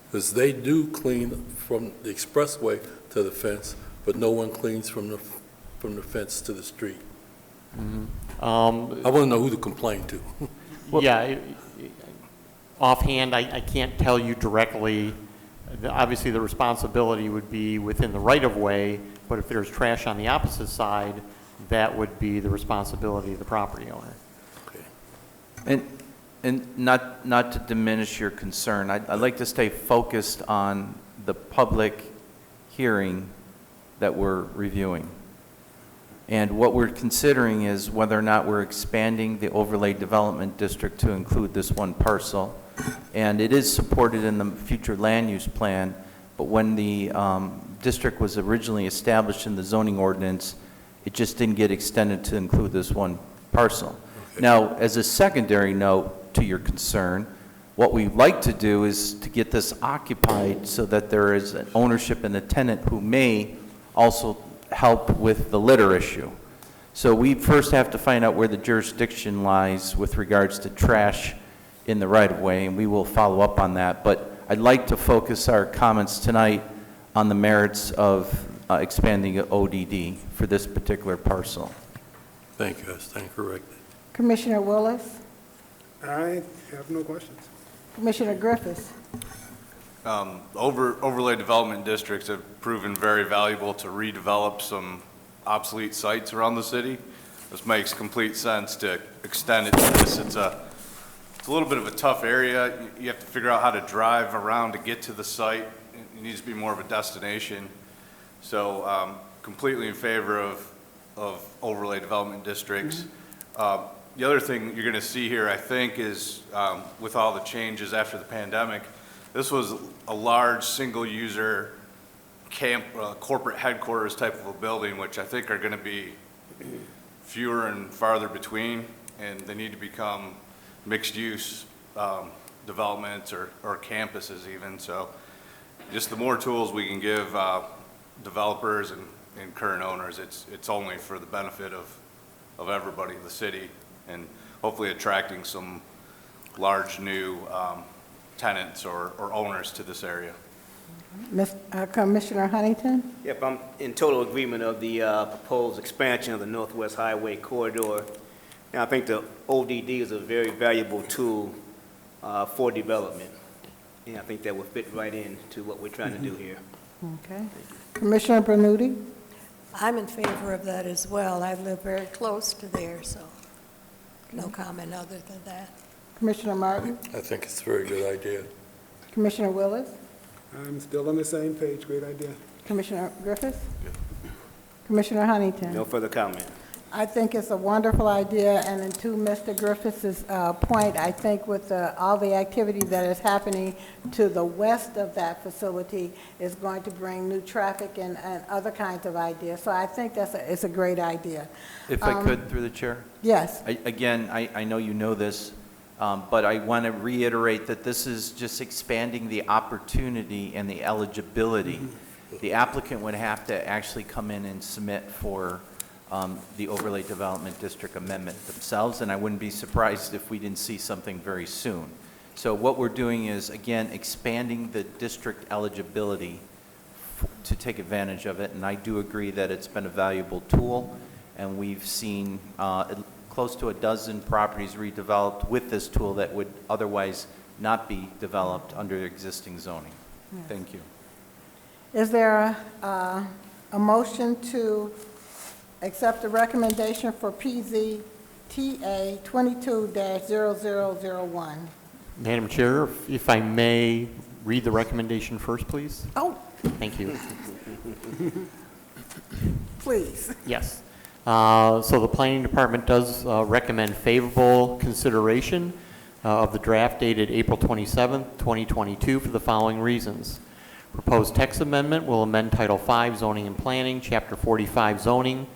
Because they do clean from the expressway to the fence, but no one cleans from the fence to the street. I want to know who to complain to. Yeah, offhand, I can't tell you directly. Obviously, the responsibility would be within the right-of-way, but if there's trash on the opposite side, that would be the responsibility of the property owner. And not to diminish your concern, I'd like to stay focused on the public hearing that we're reviewing. And what we're considering is whether or not we're expanding the overlay development district to include this one parcel. And it is supported in the future land use plan, but when the district was originally established in the zoning ordinance, it just didn't get extended to include this one parcel. Okay. Now, as a secondary note to your concern, what we'd like to do is to get this occupied so that there is an ownership and a tenant who may also help with the litter issue. So we first have to find out where the jurisdiction lies with regards to trash in the right-of-way, and we will follow up on that. But I'd like to focus our comments tonight on the merits of expanding ODD for this particular parcel. Thank you. I stand corrected. Commissioner Willis? I have no questions. Commissioner Griffiths? Overlay development districts have proven very valuable to redevelop some obsolete sites around the city. This makes complete sense to extend it to this. It's a little bit of a tough area. You have to figure out how to drive around to get to the site. It needs to be more of a destination. So completely in favor of overlay development districts. The other thing you're going to see here, I think, is with all the changes after the pandemic, this was a large single-user camp, corporate headquarters type of a building, which I think are going to be fewer and farther between, and they need to become mixed-use developments or campuses even. So just the more tools we can give developers and current owners, it's only for the benefit of everybody in the city, and hopefully attracting some large new tenants or owners to this area. Commissioner Huntington? Yep, I'm in total agreement of the proposed expansion of the Northwest Highway corridor. And I think the ODD is a very valuable tool for development. And I think that will fit right into what we're trying to do here. Okay. Commissioner Bernuti? I'm in favor of that as well. I live very close to there, so no comment other than that. Commissioner Martin? I think it's a very good idea. Commissioner Willis? I'm still on the same page. Great idea. Commissioner Griffiths? Commissioner Huntington? No further comment. I think it's a wonderful idea, and to Mr. Griffiths' point, I think with all the activity that is happening to the west of that facility is going to bring new traffic and other kinds of ideas. So I think it's a great idea. If I could, through the chair? Yes. I know you know this, but I want to reiterate that this is just expanding the opportunity and the eligibility. The applicant would have to actually come in and submit for the Overlay Development District Amendment themselves, and I wouldn't be surprised if we didn't see something very soon. So what we're doing is, again, expanding the district eligibility to take advantage of it, and I do agree that it's been a valuable tool, and we've seen close to a dozen properties redeveloped with this tool that would otherwise not be developed under existing zoning. Yes. Thank you. Is there a motion to accept the recommendation for PZTA 22-0001? Madam Chair, if I may read the recommendation first, please? Oh, Thank you. please. Yes. So the Planning Department does recommend favorable consideration of the draft dated April 27th, 2022 for the following reasons. Proposed text amendment will amend Title V Zoning and Planning, Chapter 45 Zoning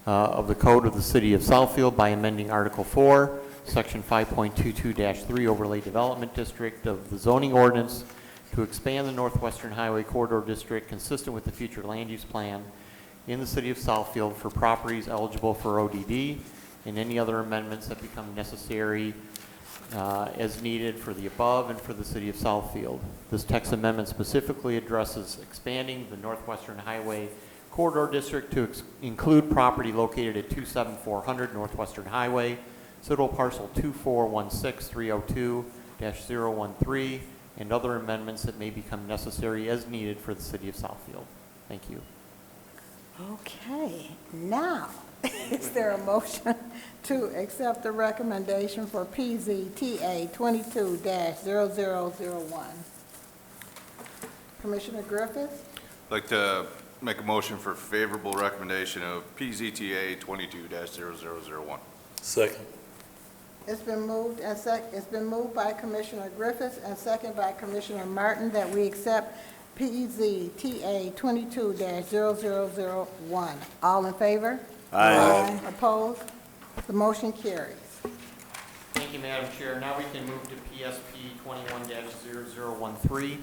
of the Code of the City of Southfield by amending Article 4, Section 5.22-3 Overlay Development District of the zoning ordinance to expand the Northwestern Highway Corridor District consistent with the future land use plan in the City of Southfield for properties eligible for ODD and any other amendments that become necessary as needed for the above and for the City of Southfield. This text amendment specifically addresses expanding the Northwestern Highway Corridor District to include property located at 27400 Northwestern Highway, Civil Parcel 2416302-013, and other amendments that may become necessary as needed for the City of Southfield. Thank you. Okay, now, is there a motion to accept the recommendation for PZTA 22-0001? Commissioner Griffiths? I'd like to make a motion for favorable recommendation of PZTA 22-0001. Second. It's been moved and it's been moved by Commissioner Griffiths and second by Commissioner Martin that we accept PZTA 22-0001. All in favor? Aye. Opposed? The motion carries. Thank you, Madam Chair. Now we can move to PSP 21-0013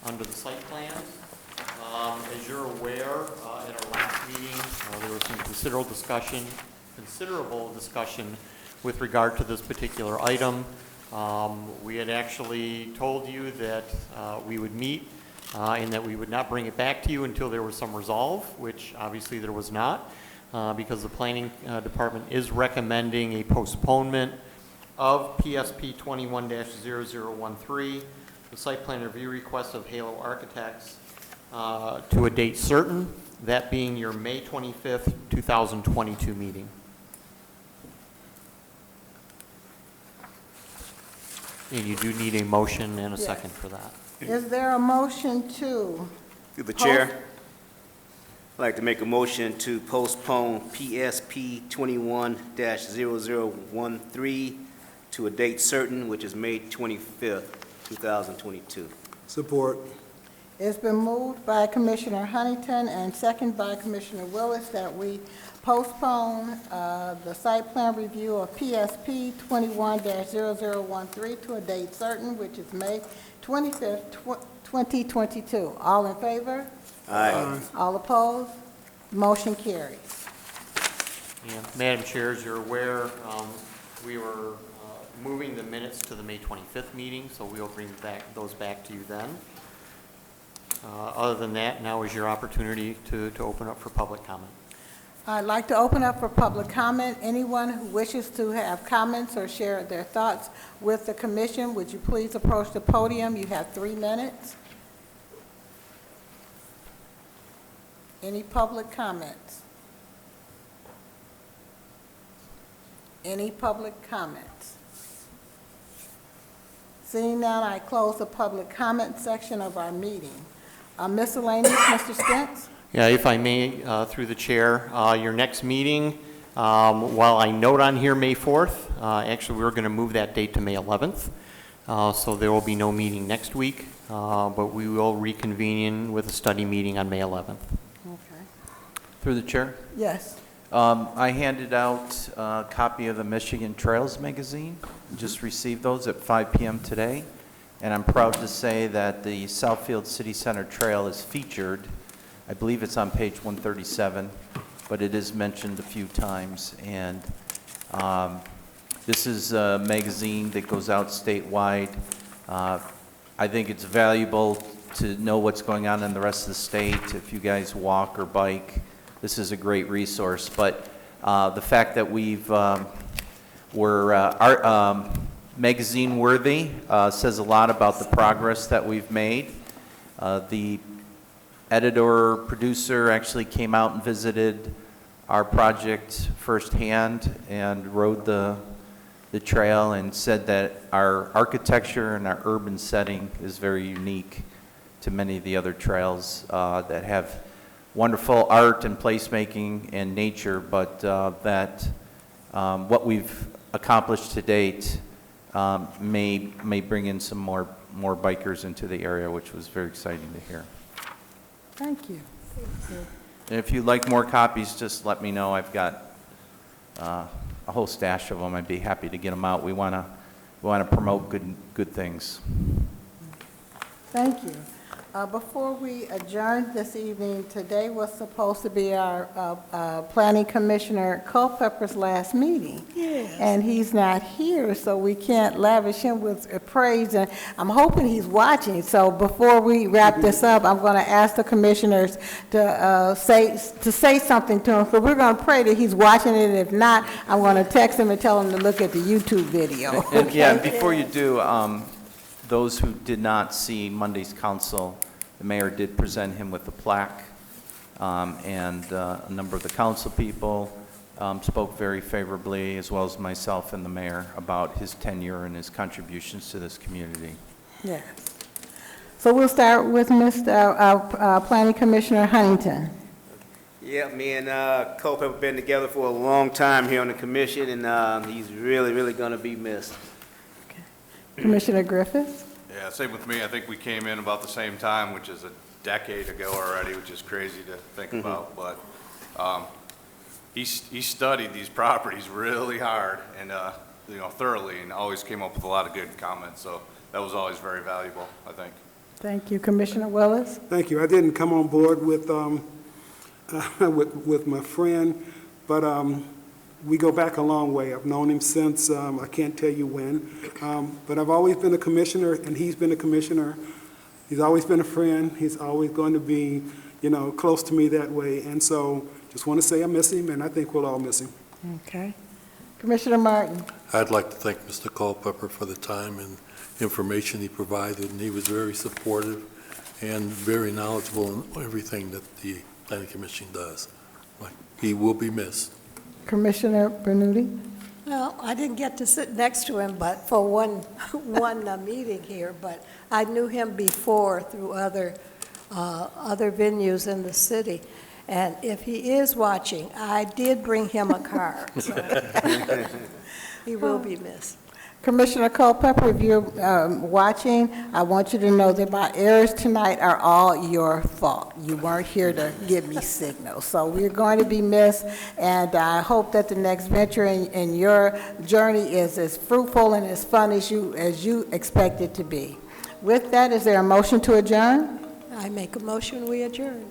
under the site plans. As you're aware, at our last meeting, there was some considerable discussion with regard to this particular item. We had actually told you that we would meet and that we would not bring it back to you until there was some resolve, which obviously there was not, because the Planning Department is recommending a postponement of PSP 21-0013, the site plan review request of Halo Architects, to a date certain, that being your May 25th, 2022 meeting. And you do need a motion and a second for that. Is there a motion to? Through the chair, I'd like to make a motion to postpone PSP 21-0013 to a date certain, which is May 25th, 2022. Support. It's been moved by Commissioner Huntington and second by Commissioner Willis that we postpone the site plan review of PSP 21-0013 to a date certain, which is May 25th, 2022. All in favor? Aye. All opposed? Motion carries. And Madam Chair, as you're aware, we were moving the minutes to the May 25th meeting, so we'll bring those back to you then. Other than that, now is your opportunity to open up for public comment. I'd like to open up for public comment. Anyone who wishes to have comments or share their thoughts with the commission, would you please approach the podium? You have 3 minutes. Any public comments? Any public comments? Seeing none, I close the public comment section of our meeting. Miscellaneous, Mr. Spence? Yeah, if I may, through the chair, your next meeting, while I note on here May 4th, actually we're going to move that date to May 11th. So there will be no meeting next week, but we will reconvene with a study meeting on May 11th. Okay. Through the chair? Yes. I handed out a copy of the Michigan Trails magazine. Just received those at 5 p.m. today. And I'm proud to say that the Southfield City Center Trail is featured. I believe it's on page 137, but it is mentioned a few times. And this is a magazine that goes out statewide I think it's valuable to know what's going on in the rest of the state. If you guys walk or bike, this is a great resource. But the fact that we're magazine worthy says a lot about the progress that we've made. The editor, producer actually came out and visited our project firsthand and rode the trail and said that our architecture and our urban setting is very unique to many of the other trails that have wonderful art and placemaking and nature, but that what we've accomplished to date may bring in some more bikers into the area, which was very exciting to hear. Thank you. And if you'd like more copies, just let me know. I've got a whole stash of them. I'd be happy to get them out. We want to promote good things. Thank you. Before we adjourn this evening, today was supposed to be our Planning Commissioner Culpepper's last meeting. Yes. And he's not here, so we can't lavish him with praise, and I'm hoping he's watching. So before we wrap this up, I'm going to ask the commissioners to say something to him. So we're going to pray that he's watching it, and if not, I'm going to text him and tell him to look at the YouTube video. And, yeah, before you do, those who did not see Monday's council, the mayor did present him with a plaque, and a number of the council people spoke very favorably, as well as myself and the mayor, about his tenure and his contributions to this community. Yes. So we'll start with Mr. Planning Commissioner Huntington. Yeah, me and Culpepper have been together for a long time here on the commission, and he's really, really going to be missed. Commissioner Griffiths? Yeah, same with me. I think we came in about the same time, which is a decade ago already, which is crazy to think about. But he studied these properties really hard and thoroughly, and always came up with a lot of good comments. So that was always very valuable, I think. Thank you. Commissioner Willis? Thank you. I didn't come on board with my friend, but we go back a long way. I've known him since, I can't tell you when, but I've always been a commissioner, and he's been a commissioner. He's always been a friend. He's always going to be, close to me that way. And so just want to say I miss him, and I think we'll all miss him. Okay. Commissioner Martin? I'd like to thank Mr. Culpepper for the time and information he provided, and he was very supportive and very knowledgeable in everything that the Planning Commission does. He will be missed. Commissioner Bernuti? Well, I didn't get to sit next to him, but for one meeting here, but I knew him before through other venues in the city. And if he is watching, I did bring him a card, so he will be missed. Commissioner Culpepper, if you're watching, I want you to know that my errors tonight are all your fault. You weren't here to give me signals. So we're going to be missed, and I hope that the next venture in your journey is as fruitful and as fun as you expect it to be. With that, is there a motion to adjourn? I make a motion, we adjourn.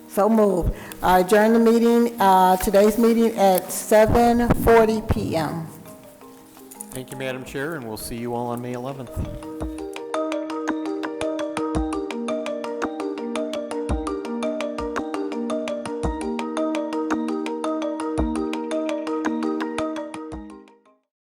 So moved. Adjourn the meeting, today's meeting at 7:40 p.m. Thank you, Madam Chair, and we'll see you all on May 11th.